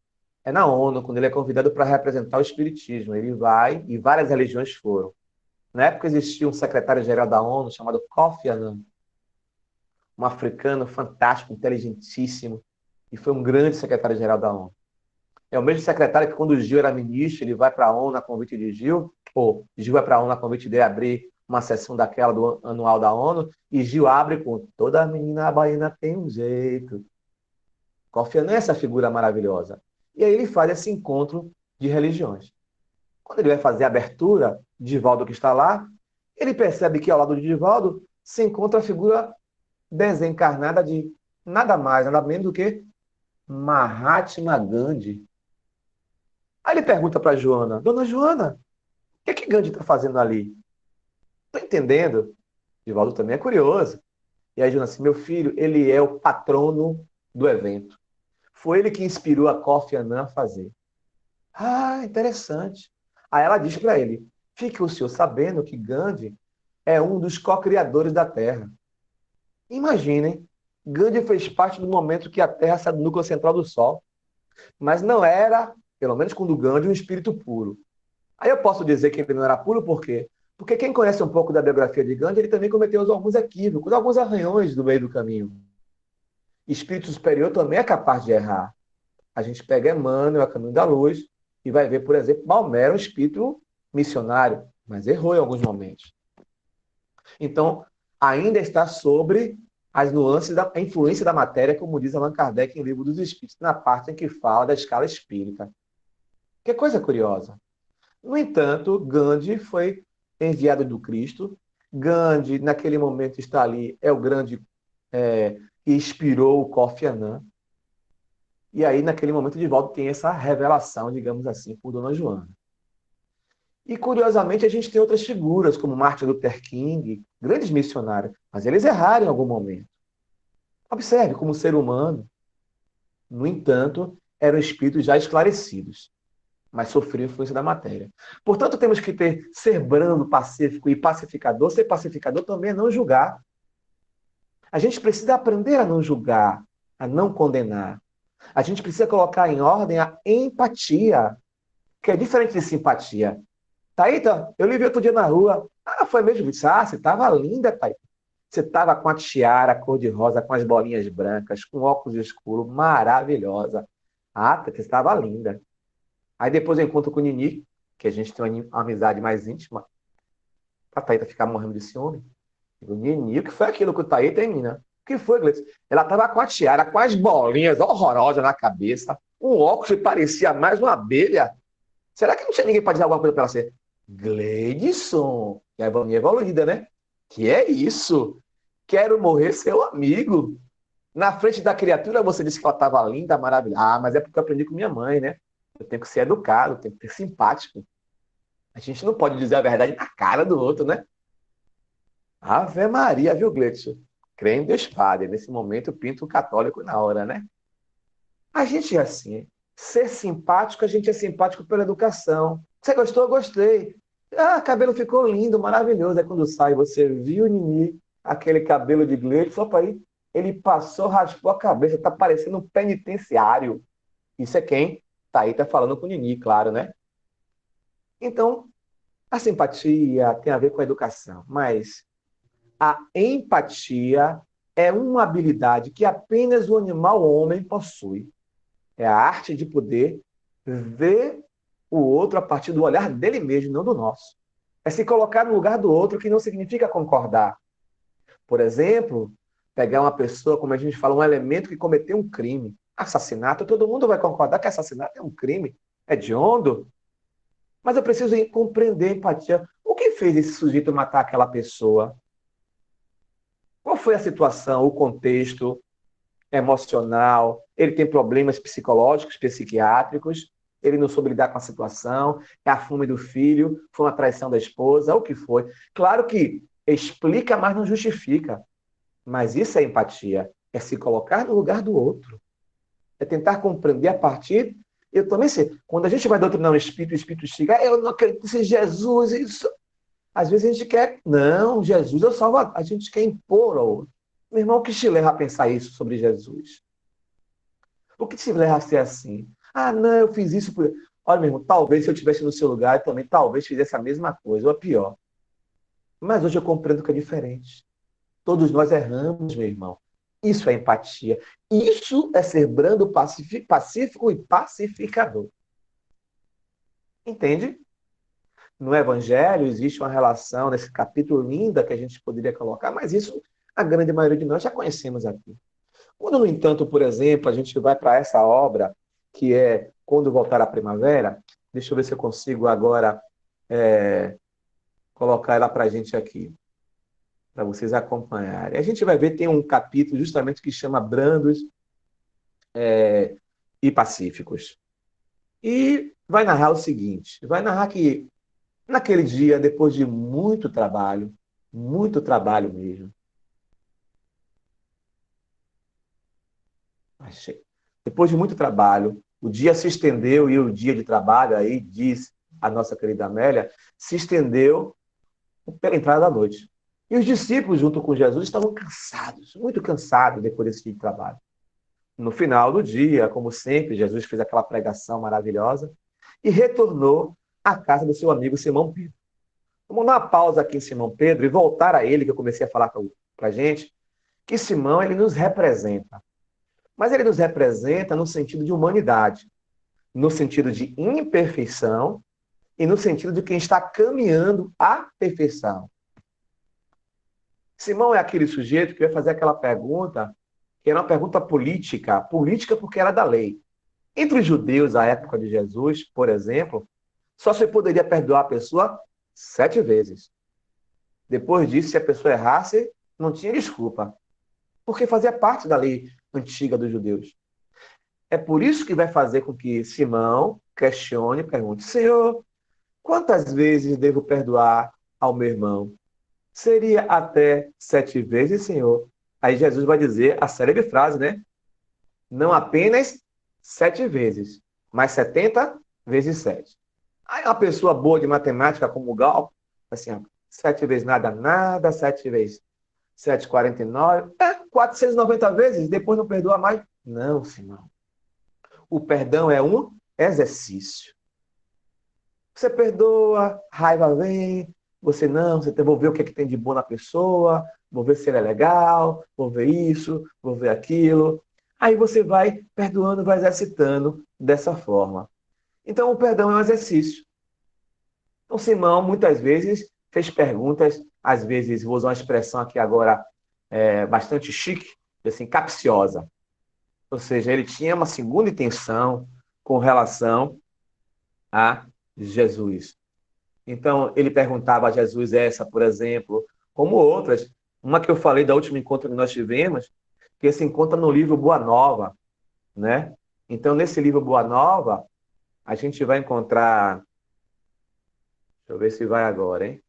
é na ONU, quando ele é convidado para representar o Espiritismo. Ele vai e várias religiões foram. Na época existia um secretário-geral da ONU chamado Kofi Annan, um africano fantástico, inteligentíssimo, e foi um grande secretário-geral da ONU. É o mesmo secretário que, quando o Gil era ministro, ele vai para a ONU a convite de Gil, ou Gil vai para a ONU a convite de abrir uma sessão daquela do anual da ONU, e Gil abre com toda menina baiana tem um jeito. Kofi Annan é essa figura maravilhosa. E aí ele faz esse encontro de religiões. Quando ele vai fazer a abertura, Divaldo que está lá, ele percebe que ao lado de Divaldo se encontra a figura desencarnada de nada mais, nada menos do que Mahatma Gandhi. Aí ele pergunta para Joana, Dona Joana, o que é que Gandhi está fazendo ali? Estou entendendo. Divaldo também é curioso. E aí Joana assim, meu filho, ele é o patrono do evento. Foi ele que inspirou a Kofi Annan a fazer. Ah, interessante. Aí ela diz para ele, fique o senhor sabendo que Gandhi é um dos co-criadores da Terra. Imaginem, Gandhi fez parte do momento que a Terra saiu do núcleo central do Sol, mas não era, pelo menos quando Gandhi, um espírito puro. Aí eu posso dizer que ele não era puro por quê? Porque quem conhece um pouco da biografia de Gandhi, ele também cometeu alguns equívocos, alguns arranhões no meio do caminho. Espírito superior também é capaz de errar. A gente pega Emmanuel, a Caminho da Luz, e vai ver, por exemplo, Maomé era um espírito missionário, mas errou em alguns momentos. Então, ainda está sobre as nuances da influência da matéria, como diz Allan Kardec em Livro dos Espíritos, na parte em que fala da escala espírita. Que coisa curiosa. No entanto, Gandhi foi enviado do Cristo. Gandhi, naquele momento, está ali, é o grande que inspirou o Kofi Annan. E aí, naquele momento, Divaldo tem essa revelação, digamos assim, por Dona Joana. E, curiosamente, a gente tem outras figuras, como Martin Luther King, grandes missionários, mas eles erraram em algum momento. Observe, como ser humano, no entanto, eram espíritos já esclarecidos, mas sofriam influência da matéria. Portanto, temos que ser brando, pacífico e pacificador. Ser pacificador também é não julgar. A gente precisa aprender a não julgar, a não condenar. A gente precisa colocar em ordem a empatia, que é diferente de simpatia. Thaíta, eu lhe vi outro dia na rua. Ah, foi mesmo? Ah, você estava linda, Thaíta. Você estava com a tiara cor-de-rosa, com as bolinhas brancas, com óculos escuros, maravilhosa. Ah, Thaíta, você estava linda. Aí depois eu encontro com o Nini, que a gente tem uma amizade mais íntima. A Thaíta ficar morrendo de ciúme. Digo, Nini, o que foi aquilo que o Thaíta tem, menina? O que foi, Gleice? Ela estava com a tiara, com as bolinhas horrorosas na cabeça, um óculos que parecia mais uma abelha. Será que não tinha ninguém para dizer alguma coisa para ela ser? Gleidson, que é a Vaninha evoluída, né? Que é isso? Quero morrer seu amigo. Na frente da criatura você disse que ela estava linda, maravilhosa. Ah, mas é porque eu aprendi com minha mãe, né? Eu tenho que ser educado, tenho que ser simpático. A gente não pode dizer a verdade na cara do outro, né? Ave Maria, viu, Gleidson? Crê em Deus Padre. Nesse momento eu pinto o católico na hora, né? A gente é assim. Ser simpático, a gente é simpático pela educação. Você gostou? Gostei. Ah, cabelo ficou lindo, maravilhoso. Aí quando sai, você viu o Nini, aquele cabelo de Gleito, só para aí, ele passou, raspou a cabeça, tá parecendo um penitenciário. Isso é quem? Tá aí, tá falando com o Nini, claro, né? Então, a simpatia tem a ver com a educação, mas a empatia é uma habilidade que apenas o animal homem possui. É a arte de poder ver o outro a partir do olhar dele mesmo, não do nosso. É se colocar no lugar do outro, que não significa concordar. Por exemplo, pegar uma pessoa, como a gente fala, um elemento que cometeu um crime. Assassinato, todo mundo vai concordar que assassinato é um crime. É hediondo. Mas eu preciso compreender, empatia. O que fez esse sujeito matar aquela pessoa? Qual foi a situação, o contexto emocional? Ele tem problemas psicológicos, psiquiátricos? Ele não soube lidar com a situação? É a fome do filho? Foi uma traição da esposa? O que foi? Claro que explica, mas não justifica. Mas isso é empatia. É se colocar no lugar do outro. É tentar compreender a partir... Eu também sei. Quando a gente vai doutrinar um espírito, o espírito chega, eu não acredito em Jesus, isso... Às vezes a gente quer... Não, Jesus é o Salvador. A gente quer impor ao outro. Meu irmão, o que te leva a pensar isso sobre Jesus? O que te leva a ser assim? Ah, não, eu fiz isso por... Olha, meu irmão, talvez se eu estivesse no seu lugar, eu também talvez fizesse a mesma coisa, ou a pior. Mas hoje eu compreendo que é diferente. Todos nós erramos, meu irmão. Isso é empatia. Isso é ser brando, pacífico e pacificador. Entende? No Evangelho existe uma relação, nesse capítulo linda que a gente poderia colocar, mas isso a grande maioria de nós já conhecemos aqui. Quando, no entanto, por exemplo, a gente vai para essa obra, que é Quando Voltar à Primavera, deixa eu ver se eu consigo agora colocar ela para a gente aqui, para vocês acompanharem. A gente vai ver, tem um capítulo justamente que chama Brandos e Pacíficos. E vai narrar o seguinte, vai narrar que naquele dia, depois de muito trabalho mesmo, depois de muito trabalho, o dia se estendeu e o dia de trabalho, aí diz a nossa querida Amélia, se estendeu pela entrada da noite. E os discípulos, junto com Jesus, estavam cansados, muito cansados depois desse dia de trabalho. No final do dia, como sempre, Jesus fez aquela pregação maravilhosa e retornou à casa do seu amigo Simão Pedro. Vamos dar uma pausa aqui em Simão Pedro e voltar a ele, que eu comecei a falar para a gente, que Simão ele nos representa. Mas ele nos representa no sentido de humanidade, no sentido de imperfeição e no sentido de quem está caminhando à perfeição. Simão é aquele sujeito que vai fazer aquela pergunta, que era uma pergunta política porque era da lei. Entre os judeus, à época de Jesus, por exemplo, só se poderia perdoar a pessoa 7 vezes. Depois disso, se a pessoa errasse, não tinha desculpa, porque fazia parte da lei antiga dos judeus. É por isso que vai fazer com que Simão questione e pergunte: Senhor, quantas vezes devo perdoar ao meu irmão? Seria até 7 vezes, Senhor? Aí Jesus vai dizer a célebre frase, né? Não apenas 7 vezes, mas 70 vezes 7. Aí uma pessoa boa de matemática, como o Gal, assim, ó, 7 vezes nada, nada, 7 vezes 7, 49, 490 vezes, depois não perdoa mais. Não, Simão. O perdão é um exercício. Você perdoa, raiva vem, você não, você vou ver o que, é que tem de bom na pessoa, vou ver se ele é legal, vou ver isso, vou ver aquilo. Aí você vai perdoando, vai exercitando dessa forma. Então, o perdão é um exercício. Então, Simão, muitas vezes, fez perguntas, às vezes, vou usar uma expressão aqui agora bastante chique, assim, capciosa. Ou seja, ele tinha uma segunda intenção com relação a Jesus. Então, ele perguntava a Jesus essa, por exemplo, como outras. Uma que eu falei da última encontro que nós tivemos, que se encontra no livro Boa Nova, né? Então, nesse livro Boa Nova, a gente vai encontrar... Deixa eu ver se vai agora, hein?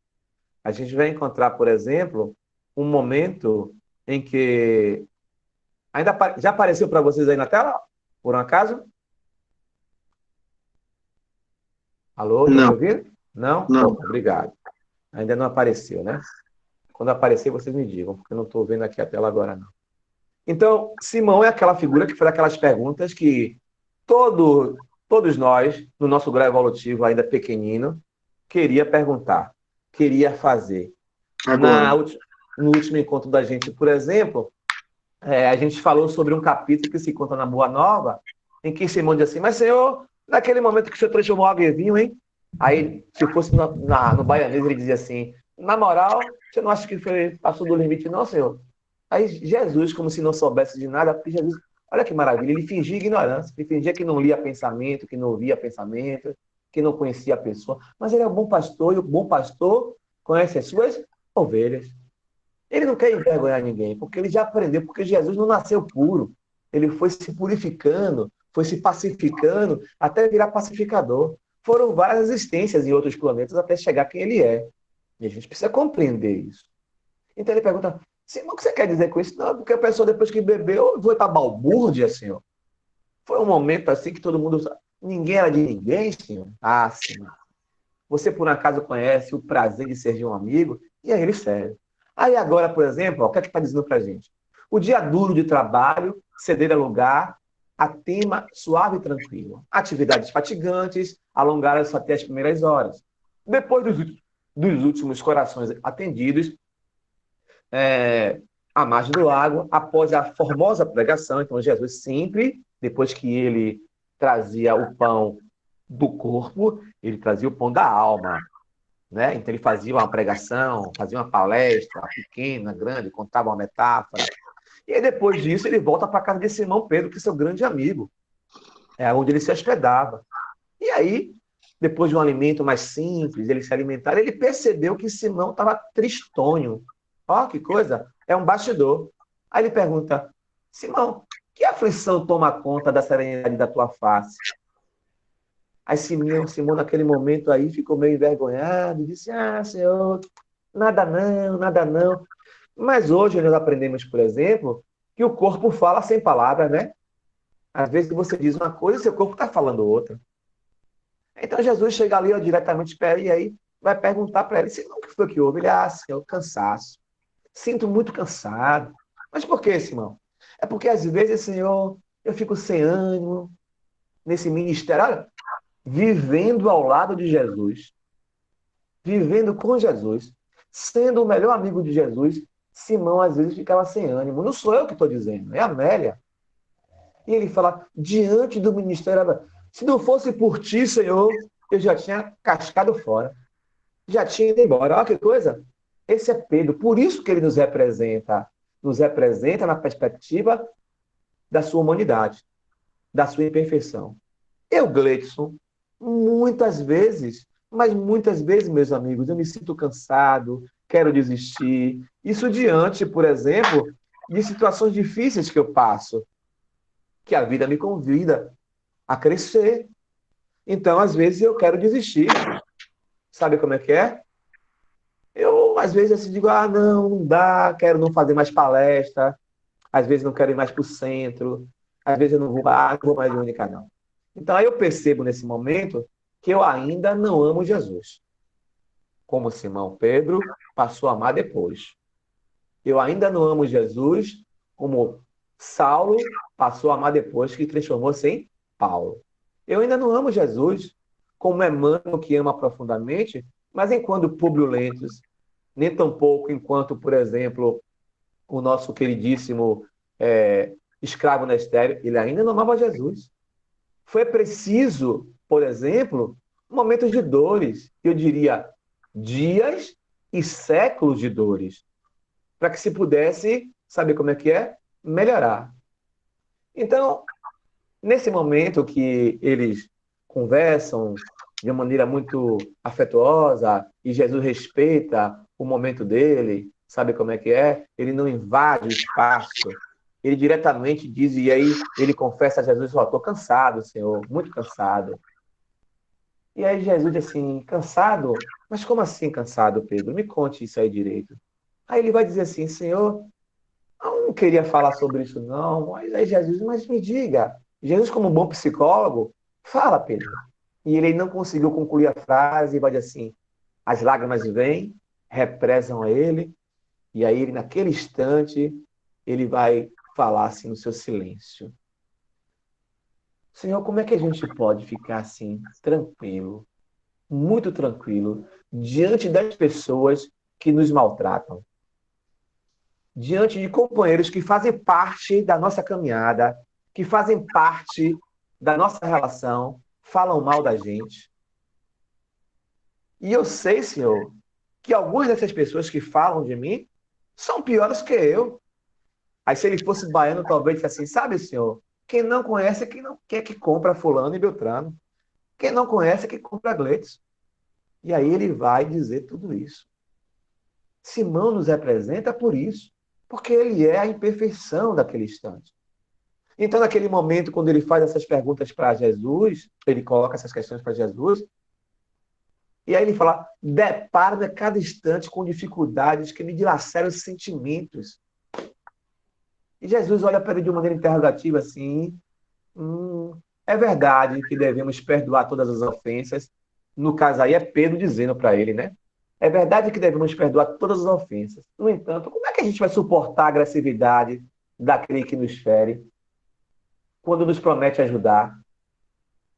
A gente vai encontrar, por exemplo, um momento em que... Já apareceu para vocês aí na tela? Por um acaso? Alô, estão me Não, ouvindo? Não? não. Bom, obrigado. Ainda não apareceu, né? Quando aparecer, vocês me digam, porque eu não estou vendo aqui a tela agora, não. Então, Simão é aquela figura que faz aquelas perguntas que todos nós, no nosso grau evolutivo ainda pequenino, queria perguntar, queria fazer. Agora. No último encontro da gente, por exemplo, a gente falou sobre um capítulo que se conta na Boa Nova, em que Simão diz assim, mas Senhor, naquele momento que o Senhor transformou água em vinho, hein? Aí, se fosse no baianês, ele dizia assim, na moral, você não acha que passou do limite, não, Senhor? Aí Jesus, como se não soubesse de nada, porque Jesus, olha que maravilha, ele fingia ignorância, ele fingia que não lia pensamento, que não ouvia pensamento, que não conhecia a pessoa, mas ele é um bom pastor, e o bom pastor conhece as suas ovelhas. Ele não quer envergonhar ninguém, porque ele já aprendeu, porque Jesus não nasceu puro. Ele foi se purificando, foi se pacificando, até virar pacificador. Foram várias existências em outros planetas até chegar quem ele é. E a gente precisa compreender isso. Então ele pergunta, Simão, o que você quer dizer com isso? Não, porque a pessoa depois que bebeu, foi para balbúrdia, Senhor. Foi um momento assim que todo mundo... Ninguém era de ninguém, Senhor. Ah, Senhor. Você, por acaso, conhece o prazer de servir um amigo? E aí ele serve. Aí agora, por exemplo, ó, o que é que está dizendo para a gente? O dia duro de trabalho, ceder a lugar a tema suave e tranquilo. Atividades fatigantes, alongaram-se até as primeiras horas. Depois dos últimos corações atendidos, à margem do lago, após a formosa pregação, então Jesus sempre, depois que ele trazia o pão do corpo, ele trazia o pão da alma. Né? Então ele fazia uma pregação, fazia uma palestra pequena, grande, contava uma metáfora. E aí, depois disso, ele volta para a casa de Simão Pedro, que é seu grande amigo, onde ele se hospedava. E aí, depois de um alimento mais simples, ele se alimentar, ele percebeu que Simão estava tristonho. Ó, que coisa! É um bastidor. Aí ele pergunta, Simão, que aflição toma conta da serenidade da tua face? Aí Simão, naquele momento aí, ficou meio envergonhado, disse, Senhor, nada não, nada não. Mas hoje nós aprendemos, por exemplo, que o corpo fala sem palavras, né? Às vezes você diz uma coisa e seu corpo está falando outra. Então Jesus chega ali diretamente para ele e aí vai perguntar para ele, Simão, o que foi que houve? Ele, Senhor, cansaço. Sinto muito cansado. Mas por que, Simão? É porque às vezes, Senhor, eu fico sem ânimo nesse ministério. Olha, vivendo ao lado de Jesus, vivendo com Jesus, sendo o melhor amigo de Jesus, Simão às vezes ficava sem ânimo. Não sou eu que estou dizendo, é a Amélia. E ele fala, diante do ministério, se não fosse por ti, Senhor, eu já tinha cascado fora. Já tinha ido embora. Olha que coisa. Esse é Pedro. Por isso que ele nos representa. Nos representa na perspectiva da sua humanidade, da sua imperfeição. Eu, Gleidson, muitas vezes, mas muitas vezes, meus amigos, eu me sinto cansado, quero desistir. Isso diante, por exemplo, de situações difíceis que eu passo. que a vida me convida a crescer. Então, às vezes, eu quero desistir. Sabe como é que é? Eu, às vezes, assim, digo, não, não dá, quero não fazer mais palestra, às vezes não quero ir mais para o centro, às vezes eu não vou mais reunir, não. Então, aí eu percebo nesse momento que eu ainda não amo Jesus, como Simão Pedro passou a amar depois. Eu ainda não amo Jesus, como Saulo passou a amar depois que transformou-se em Paulo. Eu ainda não amo Jesus, como Emmanuel, que ama profundamente, mas enquanto Públio Lentulus, nem tampouco enquanto, por exemplo, o nosso queridíssimo escravo Nestério, ele ainda não amava Jesus. Foi preciso, por exemplo, momentos de dores, eu diria dias e séculos de dores, para que se pudesse, saber como é que é? Melhorar. Então, nesse momento que eles conversam de uma maneira muito afetuosa e Jesus respeita o momento dele, sabe como é que é? Ele não invade o espaço. Ele diretamente diz, e aí ele confessa a Jesus, estou cansado, Senhor, muito cansado. E aí Jesus diz assim, cansado? Mas como assim cansado, Pedro? Me conte isso aí direito. Aí ele vai dizer assim, Senhor, eu não queria falar sobre isso não, mas aí Jesus, mas me diga. Jesus, como um bom psicólogo, fala, Pedro. E ele não conseguiu concluir a frase e vai dizer assim, as lágrimas vêm, represam a ele, e aí ele, naquele instante, ele vai falar assim no seu silêncio. Senhor, como é que a gente pode ficar assim, tranquilo, muito tranquilo, diante das pessoas que nos maltratam? Diante de companheiros que fazem parte da nossa caminhada, que fazem parte da nossa relação, falam mal da gente. E eu sei, Senhor, que algumas dessas pessoas que falam de mim são piores que eu. Aí se ele fosse baiano, talvez disse assim, sabe, Senhor, quem não conhece é quem não quer que compra fulano e beltrano. Quem não conhece é que compra Gleitson. E aí ele vai dizer tudo isso. Simão nos representa por isso, porque ele é a imperfeição daquele instante. Então, naquele momento, quando ele faz essas perguntas para Jesus, ele coloca essas questões para Jesus, e aí ele fala, deparo-me a cada instante com dificuldades que me dilaceram os sentimentos. E Jesus olha para ele de uma maneira interrogativa assim, é verdade que devemos perdoar todas as ofensas. No caso aí é Pedro dizendo para ele, né? É verdade que devemos perdoar todas as ofensas. No entanto, como é que a gente vai suportar a agressividade daquele que nos fere, quando nos promete ajudar?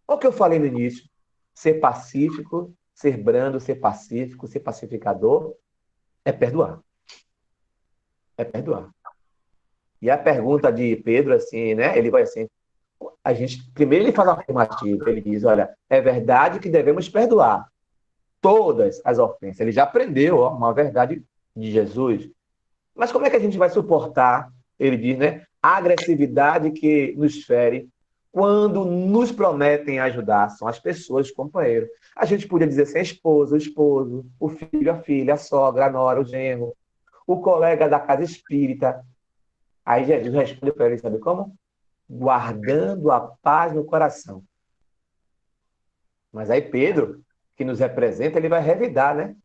O que eu falei no início, ser pacífico, ser brando, ser pacífico, ser pacificador, é perdoar. É perdoar. E a pergunta de Pedro, assim, né? Ele vai assim, a gente, primeiro ele faz uma afirmativa, ele diz, olha, é verdade que devemos perdoar todas as ofensas. Ele já aprendeu, ó, uma verdade de Jesus. Mas como é que a gente vai suportar, ele diz, né, a agressividade que nos fere quando nos prometem ajudar? São as pessoas, os companheiros. A gente podia dizer assim, a esposa, o esposo, o filho, a filha, a sogra, a nora, o genro, o colega da casa espírita. Aí Jesus responde para ele, sabe como? Guardando a paz no coração. Mas aí Pedro, que nos representa, ele vai revidar, né?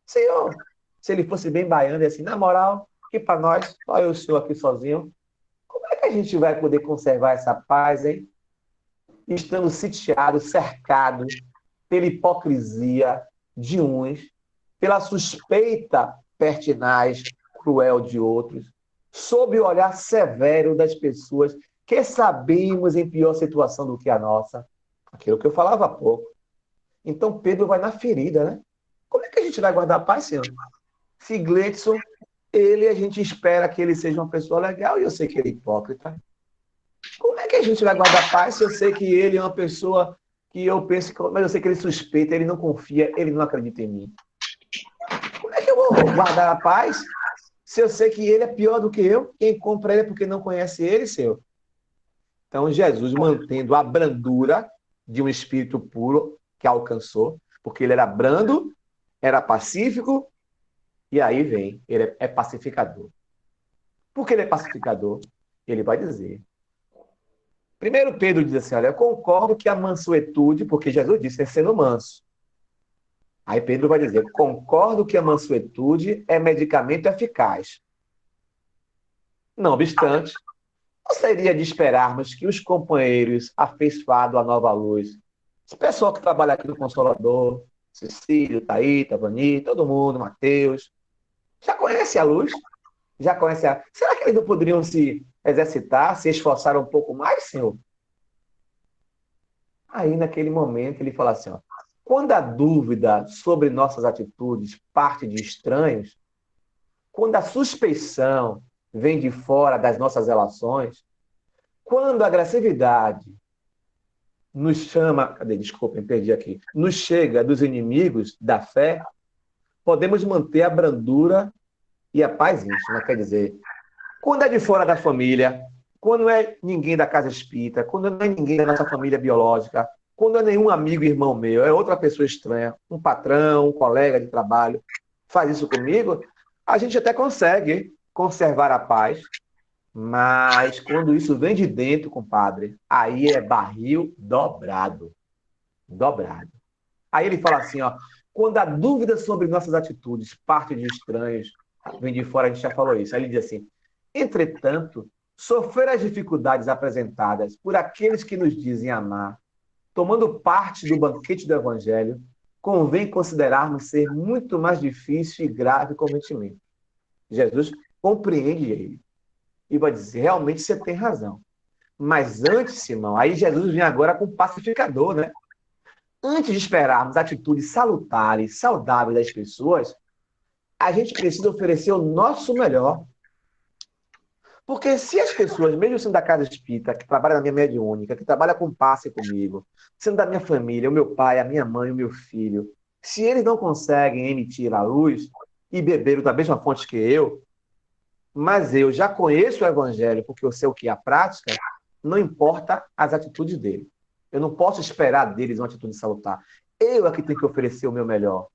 Senhor, se ele fosse bem baiano, e assim, na moral, que para nós, só eu e o senhor aqui sozinho, como é que a gente vai poder conservar essa paz, hein? Estando sitiado, cercado pela hipocrisia de uns, pela suspeita pertinaz, cruel de outros, sob o olhar severo das pessoas que sabemos em pior situação do que a nossa. Aquilo que eu falava há pouco. Então Pedro vai na ferida, né? Como é que a gente vai guardar a paz, Senhor? Se Gleidson, ele, a gente espera que ele seja uma pessoa legal e eu sei que ele é hipócrita. Como é que a gente vai guardar a paz se eu sei que ele é uma pessoa que eu penso, mas eu sei que ele suspeita, ele não confia, ele não acredita em mim? Como é que eu vou guardar a paz se eu sei que ele é pior do que eu? Quem compra ele é porque não conhece ele, Senhor. Então, Jesus, mantendo a brandura de um espírito puro que alcançou, porque ele era brando, era pacífico, e aí vem, ele é pacificador. Por que ele é pacificador? Ele vai dizer, Primeiro Pedro diz assim, olha, eu concordo que a mansuetude, porque Jesus disse, é sendo manso. Aí Pedro vai dizer, concordo que a mansuetude é medicamento eficaz. Não obstante, não seria de esperarmos que os companheiros afeiçoados à nova luz, esse pessoal que trabalha aqui no Consolador, Cecílio, Thaíta, Vani, todo mundo, Mateus, já conhece a luz? Já conhece a... Será que eles não poderiam se exercitar, se esforçar um pouco mais, Senhor? Aí, naquele momento, ele fala assim, ó, quando a dúvida sobre nossas atitudes parte de estranhos, quando a suspeição vem de fora das nossas relações, quando a agressividade nos chama, cadê? Desculpem, perdi aqui, nos chega dos inimigos da fé, podemos manter a brandura e a paz íntima, quer dizer, quando é de fora da família, quando não é ninguém da casa espírita, quando não é ninguém da nossa família biológica, quando não é nenhum amigo e irmão meu, é outra pessoa estranha, um patrão, um colega de trabalho, faz isso comigo, a gente até consegue conservar a paz, mas quando isso vem de dentro, compadre, aí é barril dobrado. Dobrado. Aí ele fala assim, ó, quando a dúvida sobre nossas atitudes parte de estranhos, vem de fora, a gente já falou isso. Aí ele diz assim, entretanto, sofrer as dificuldades apresentadas por aqueles que nos dizem amar, tomando parte do banquete do Evangelho, convém considerarmos ser muito mais difícil e grave cometimento. Jesus compreende ele e vai dizer, realmente você tem razão. Mas antes, Simão, aí Jesus vem agora com o pacificador, né? Antes de esperarmos atitudes salutares, saudáveis das pessoas, a gente precisa oferecer o nosso melhor. Porque se as pessoas, mesmo sendo da casa espírita, que trabalha na minha mediúnica, que trabalha com passe comigo, sendo da minha família, o meu pai, a minha mãe, o meu filho, se eles não conseguem emitir a luz e beberam da mesma fonte que eu, mas eu já conheço o Evangelho, porque eu sei o que é a prática, não importa as atitudes dele. Eu não posso esperar deles uma atitude salutar. Eu é que tenho que oferecer o meu melhor.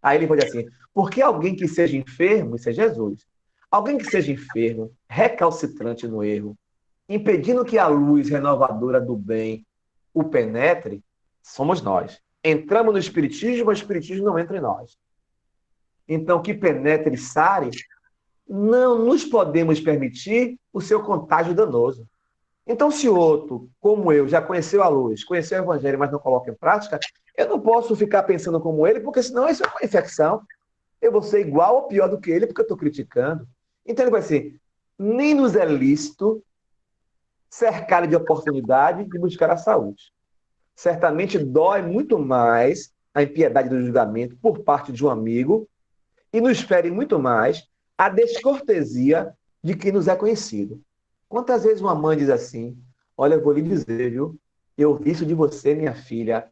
Aí ele vai dizer assim, porque alguém que seja enfermo, isso é Jesus, alguém que seja enfermo, recalcitrante no erro, impedindo que a luz renovadora do bem o penetre, somos nós. Entramos no Espiritismo, mas o Espiritismo não entra em nós. Então, que penetre e sare, não nos podemos permitir o seu contágio danoso. Então, se outro, como eu, já conheceu a luz, conheceu o Evangelho, mas não coloca em prática, eu não posso ficar pensando como ele, porque senão isso é uma infecção. Eu vou ser igual ou pior do que ele, porque eu estou criticando. Então, ele vai ser, nem nos é lícito cercar de oportunidade de buscar a saúde. Certamente dói muito mais a impiedade do julgamento por parte de um amigo e nos fere muito mais a descortesia de quem nos é conhecido. Quantas vezes uma mãe diz assim, olha, eu vou lhe dizer, viu? Eu ouvi isso de você, minha filha.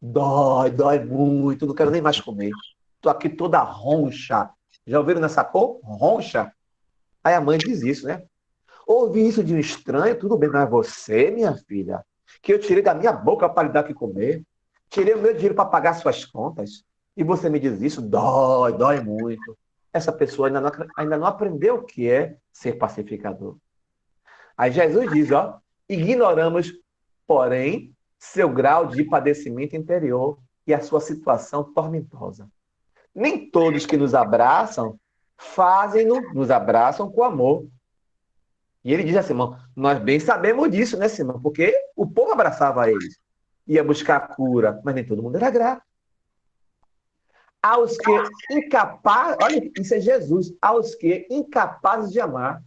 Dói muito, não quero nem mais comer. Estou aqui toda roncha. Já ouviram nessa cor? Roncha? Aí a mãe diz isso, né? Ouvi isso de um estranho, tudo bem, mas você, minha filha, que eu tirei da minha boca para lhe dar o que comer, tirei o meu dinheiro para pagar suas contas, e você me diz isso, dói muito. Essa pessoa ainda não aprendeu o que é ser pacificador. Aí Jesus diz, ó, ignoramos, porém, seu grau de padecimento interior e a sua situação tormentosa. Nem todos que nos abraçam nos abraçam com amor. E ele diz assim, irmão, nós bem sabemos disso, né, Simão? Porque o povo abraçava eles. Ia buscar cura, mas nem todo mundo era grato. Aos que incapazes, olha, isso é Jesus, aos que incapazes de amar,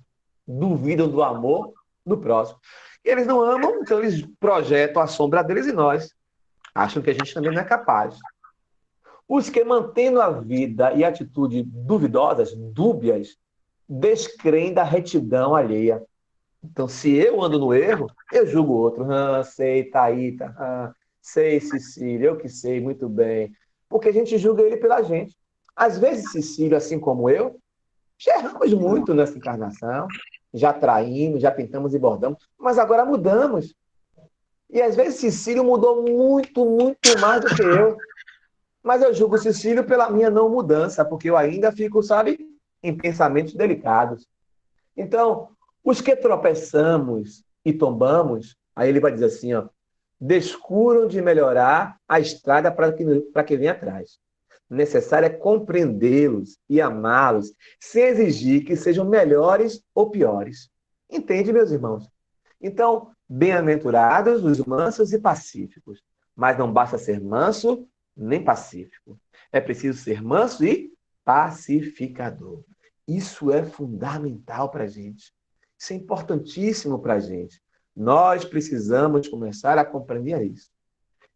duvidam do amor do próximo. E eles não amam, então eles projetam a sombra deles em nós. Acham que a gente também não é capaz. Os que, mantendo a vida e atitude duvidosas, dúbias, descreem da retidão alheia. Então, se eu ando no erro, eu julgo o outro. Sei, Thaíta. Sei, Cecília, eu que sei muito bem. Porque a gente julga ele pela gente. Às vezes, Cecília, assim como eu, já erramos muito nessa encarnação, já traímos, já pintamos e bordamos, mas agora mudamos. E às vezes Cecílio mudou muito, muito mais do que eu. Mas eu julgo Cecílio pela minha não mudança, porque eu ainda fico, sabe, em pensamentos delicados. Então, os que tropeçamos e tombamos, Aí ele vai dizer assim, ó, descuram de melhorar a estrada para quem vem atrás. Necessário é compreendê-los e amá-los, sem exigir que sejam melhores ou piores. Entende, meus irmãos? Então, bem-aventurados os mansos e pacíficos. Mas não basta ser manso nem pacífico. É preciso ser manso e pacificador. Isso é fundamental para a gente. Isso é importantíssimo para a gente. Nós precisamos começar a compreender isso.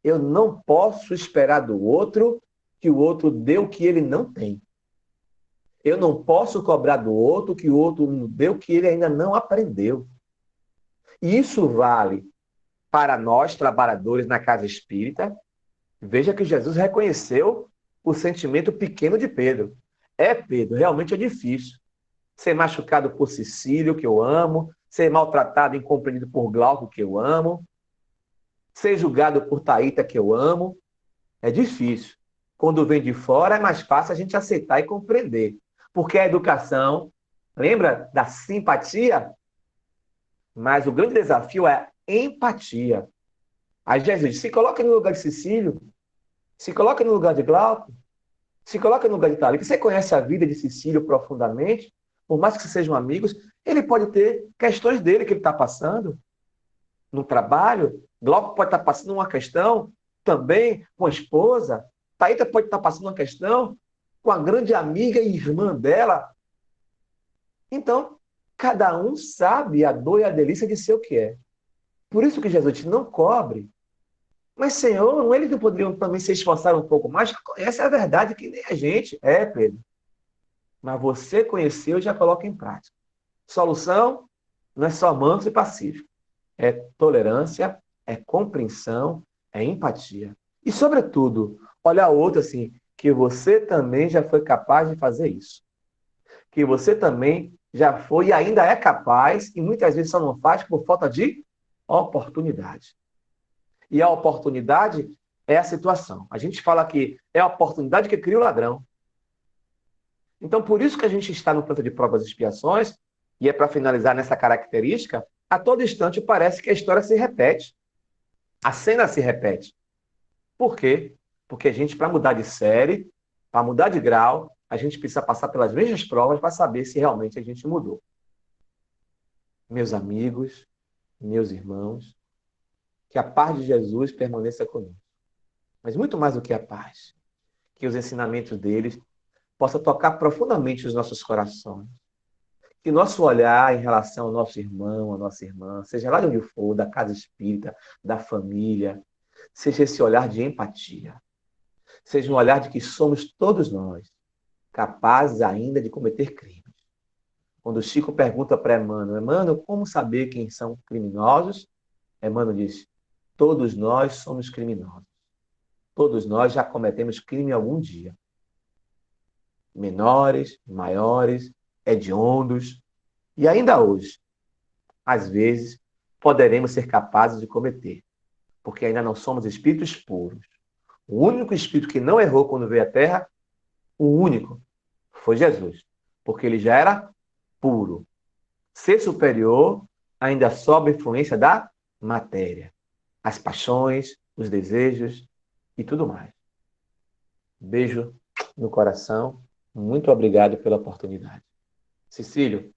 Eu não posso esperar do outro que o outro dê o que ele não tem. Eu não posso cobrar do outro que o outro não dê o que ele ainda não aprendeu. E isso vale para nós, trabalhadores na casa espírita. Veja que Jesus reconheceu o sentimento pequeno de Pedro. Pedro, realmente é difícil. Ser machucado por Cecílio, que eu amo, ser maltratado e incompreendido por Glauco, que eu amo, ser julgado por Taíta, que eu amo, é difícil. Quando vem de fora, é mais fácil a gente aceitar e compreender. Porque a educação, lembra da simpatia? Mas o grande desafio é a empatia. Aí Jesus, se coloca no lugar de Cecílio, se coloca no lugar de Glauco, se coloca no lugar de Taíta. Você conhece a vida de Cecílio profundamente? Por mais que sejam amigos, ele pode ter questões dele que ele está passando no trabalho. Glauco pode estar passando uma questão também com a esposa. Taíta pode estar passando uma questão com a grande amiga e irmã dela. Então, cada um sabe a dor e a delícia de ser o que é. Por isso que Jesus te não cobre. Mas, Senhor, eles não poderiam também se esforçar um pouco mais? Essa é a verdade que nem a gente. Pedro. Mas você conheceu e já coloca em prática. Solução não é só manso e pacífico. É tolerância, é compreensão, é empatia. E, sobretudo, olhar o outro assim, que você também já foi capaz de fazer isso. Que você também já foi e ainda é capaz, e muitas vezes só não faz por falta de oportunidade. E a oportunidade é a situação. A gente fala que é a oportunidade que cria o ladrão. Então, por isso que a gente está no plano de provas e expiações, e é para finalizar nessa característica, a todo instante parece que a história se repete. A cena se repete. Por quê? Porque a gente, para mudar de série, para mudar de grau, a gente precisa passar pelas mesmas provas para saber se realmente a gente mudou. Meus amigos, meus irmãos, que a paz de Jesus permaneça conosco. Mas muito mais do que a paz, que os ensinamentos deles possa tocar profundamente os nossos corações. Que nosso olhar em relação ao nosso irmão, à nossa irmã, seja lá de onde for, da casa espírita, da família, seja esse olhar de empatia. Seja um olhar de que somos todos nós capazes ainda de cometer crimes. Quando o Chico pergunta para Emmanuel, como saber quem são criminosos? Emmanuel diz, todos nós somos criminosos. Todos nós já cometemos crime algum dia. Menores, maiores, hediondos. E ainda hoje, às vezes, poderemos ser capazes de cometer. Porque ainda não somos espíritos puros. O único espírito que não errou quando veio à Terra, o único, foi Jesus. Porque ele já era puro. Ser superior ainda sob a influência da matéria. As paixões, os desejos e tudo mais. Beijo no coração. Muito obrigado pela oportunidade. Cecílio.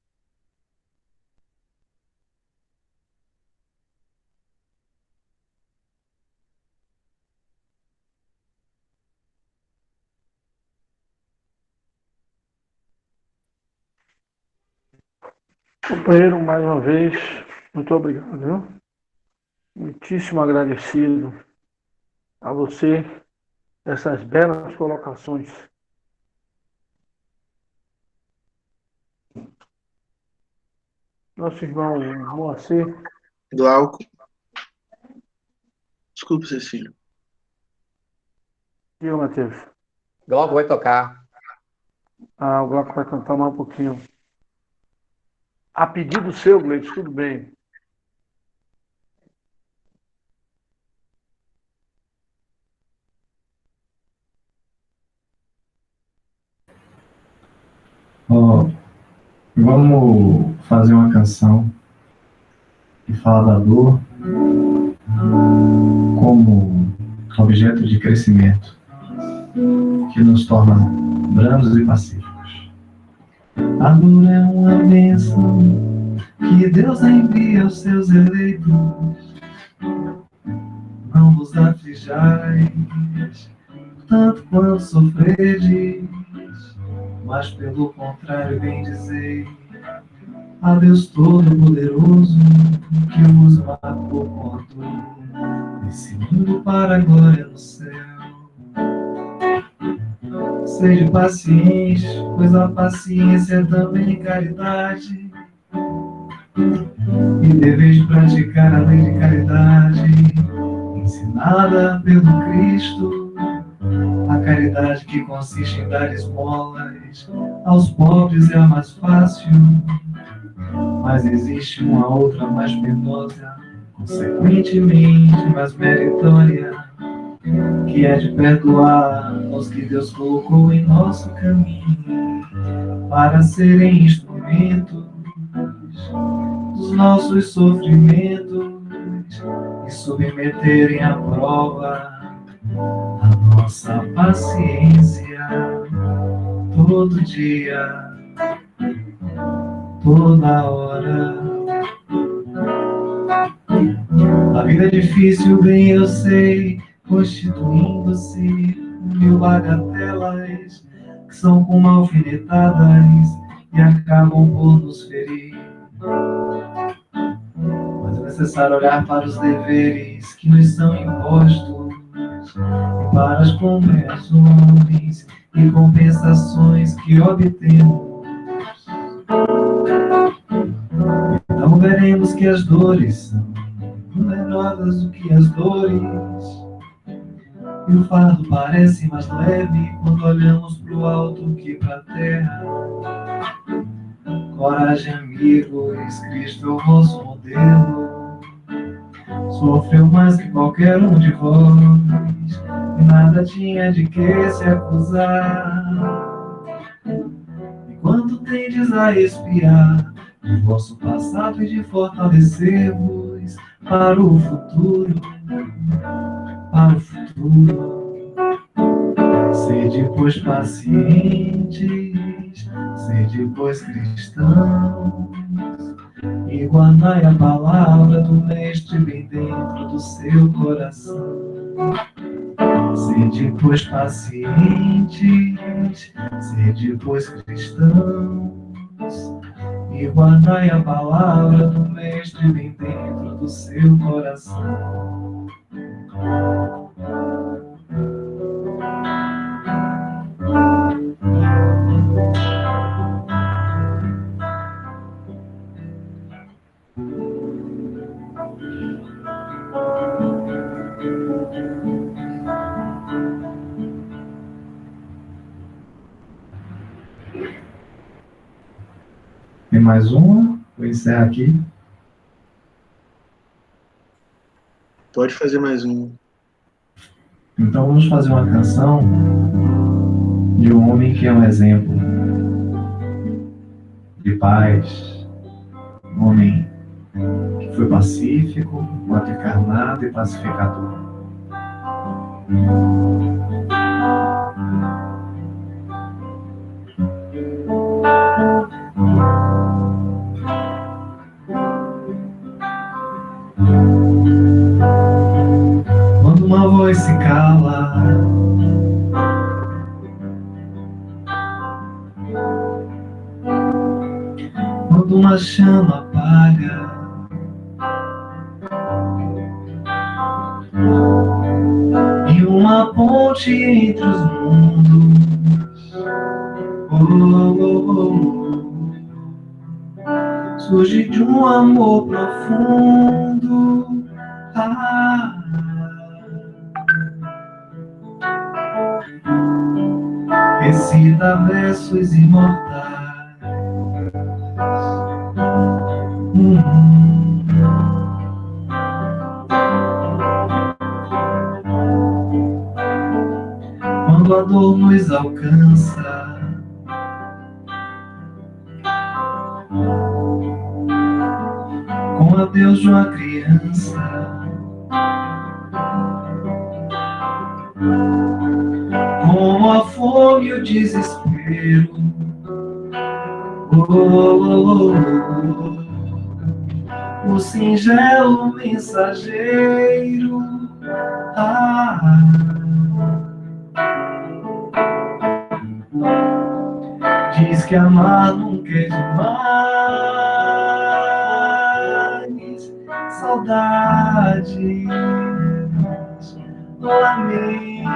Companheiro, mais uma vez, muito obrigado, viu? Muitíssimo agradecido a você essas belas colocações. Nosso irmão Moacir. Glauco. Desculpe, Cecílio. Diga, Matheus. Glauco vai tocar. O Glauco vai cantar mais um pouquinho. A pedido seu, Gleides, tudo bem. Vamos fazer uma canção que fala da dor como objeto de crescimento, que nos torna brandos e pacíficos. A dor é uma bênção que Deus envia aos seus eleitos. Não vos aflijais, tanto quanto sofredes, mas pelo contrário bendizei a Deus Todo-Poderoso, que vos marcou com a dor nesse mundo para a glória no céu. Sede pacientes, pois a paciência é também caridade, e deveis praticar a lei de caridade, ensinada pelo Cristo, a caridade que consiste em dar esmolas aos pobres é a mais fácil, mas existe uma outra mais penosa, consequentemente mais meritória, que é de perdoar os que Deus colocou em nosso caminho para serem instrumentos dos nossos sofrimentos e submeterem à prova a nossa paciência todo dia, toda hora. A vida é difícil, bem eu sei, constituindo-se mil bagatelas que são como alfinetadas e acabam por nos ferir. Mas é necessário olhar para os deveres que nos são impostos e para as conversões e compensações que obtemos. Então veremos que as dores são numerosas do que as dores, e o fardo parece mais leve quando olhamos para o alto que para a terra. Coragem, amigos, Cristo é o nosso modelo. Sofreu mais que qualquer um de vós e nada tinha de que se acusar. E quando tendes a espiar o vosso passado e de fortalecer-vos para o futuro, sede, pois, pacientes, sede, pois, cristãos, e guardai a palavra do Mestre bem dentro do seu coração. Sede, pois, pacientes, sede, pois, cristãos, e guardai a palavra do Mestre bem dentro do seu coração. Tem mais uma? Vou encerrar aqui. Pode fazer mais um. Então vamos fazer uma canção de um homem que é um exemplo de paz, um homem que foi pacífico, quanto encarnado e pacificador. Quando uma voz se cala, quando uma chama apaga, e uma ponte entre os mundos, surge de um amor profundo. Recita versos imortais. Quando a dor nos alcança, com adeus de uma criança, fome e o desespero. O singelo mensageiro. Diz que amar nunca é demais. Saudades, lamentos,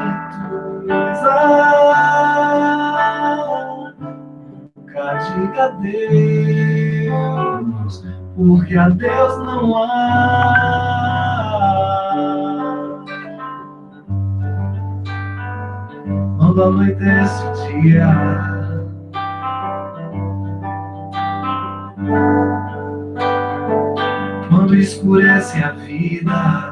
nunca diga adeus, porque adeus não há. Quando anoitece o dia, quando escurece a vida,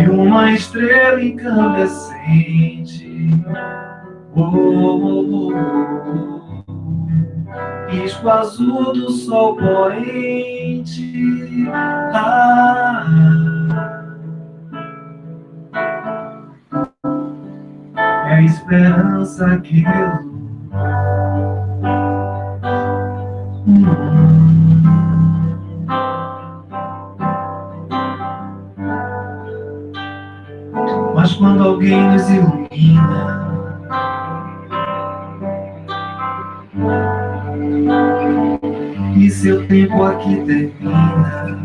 e uma estrela incandescente, risco azul do sol poente, é a esperança que reluz. Mas quando alguém nos ilumina, e seu tempo aqui termina,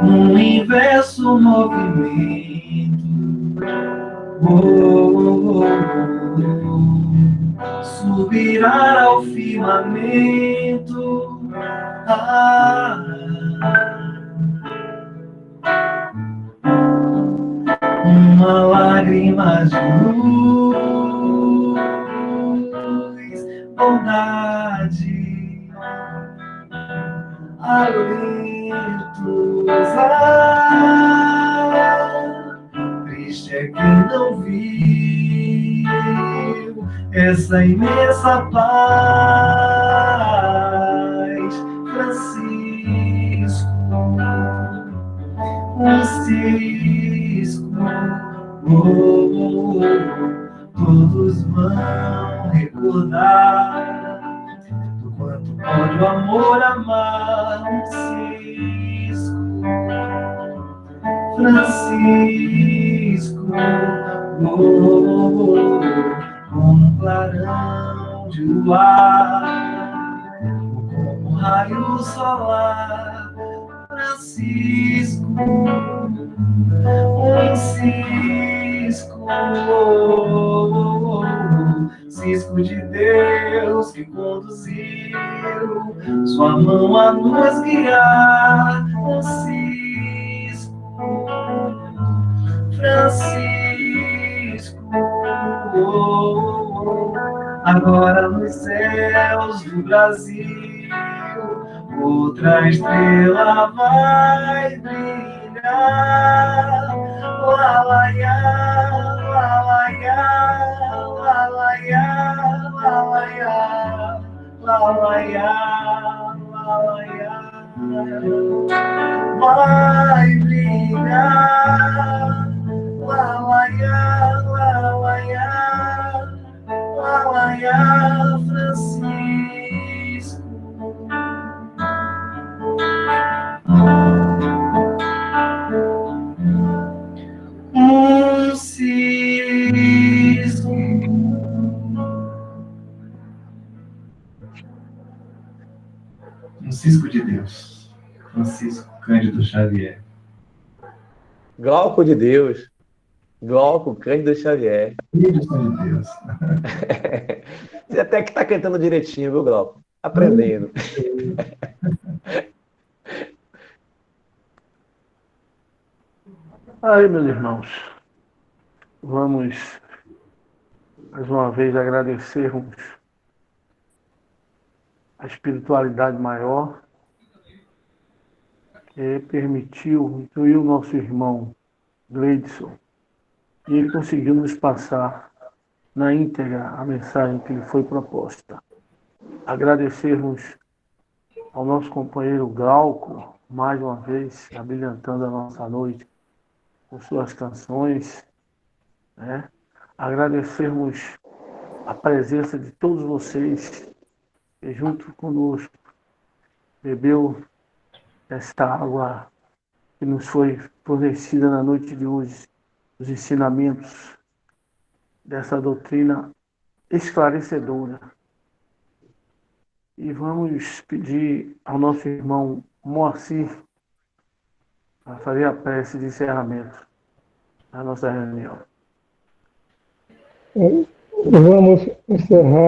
num inverso movimento, subirá ao firmamento, uma lágrima de luz, bondade, alentos, triste é quem não viu essa imensa paz. Francisco, um cisco, todos vão recordar do quanto pode o amor amar. Um cisco, Francisco, como um clarão de luar, como um raio solar. Francisco, um cisco, cisco de Deus que conduziu sua mão a nos guiar. Um cisco, Francisco, agora nos céus do Brasil outra estrela vai brilhar. Lalaiá, lalaiá, lalaiá, lalaiá, lalaiá, lalaiá, vai brilhar. Lalaiá, lalaiá, lalaiá, Francisco. Um cisco. Um cisco de Deus. Francisco Cândido Xavier. Glauco de Deus. Glauco Cândido Xavier. Filho de Deus. Você até que está cantando direitinho, viu, Glauco? Aprendendo. Aí, meus irmãos, vamos mais uma vez agradecermos a espiritualidade maior que permitiu incluir o nosso irmão Gleidson, e ele conseguiu nos passar na íntegra a mensagem que lhe foi proposta. Agradecermos ao nosso companheiro Glauco mais uma vez, abrilhantando a nossa noite com suas canções, né? Agradecermos a presença de todos vocês que junto conosco bebeu esta água que nos foi fornecida na noite de hoje, os ensinamentos dessa doutrina esclarecedora. E vamos pedir ao nosso irmão Moacir a fazer a prece de encerramento da nossa reunião. Vamos encerrar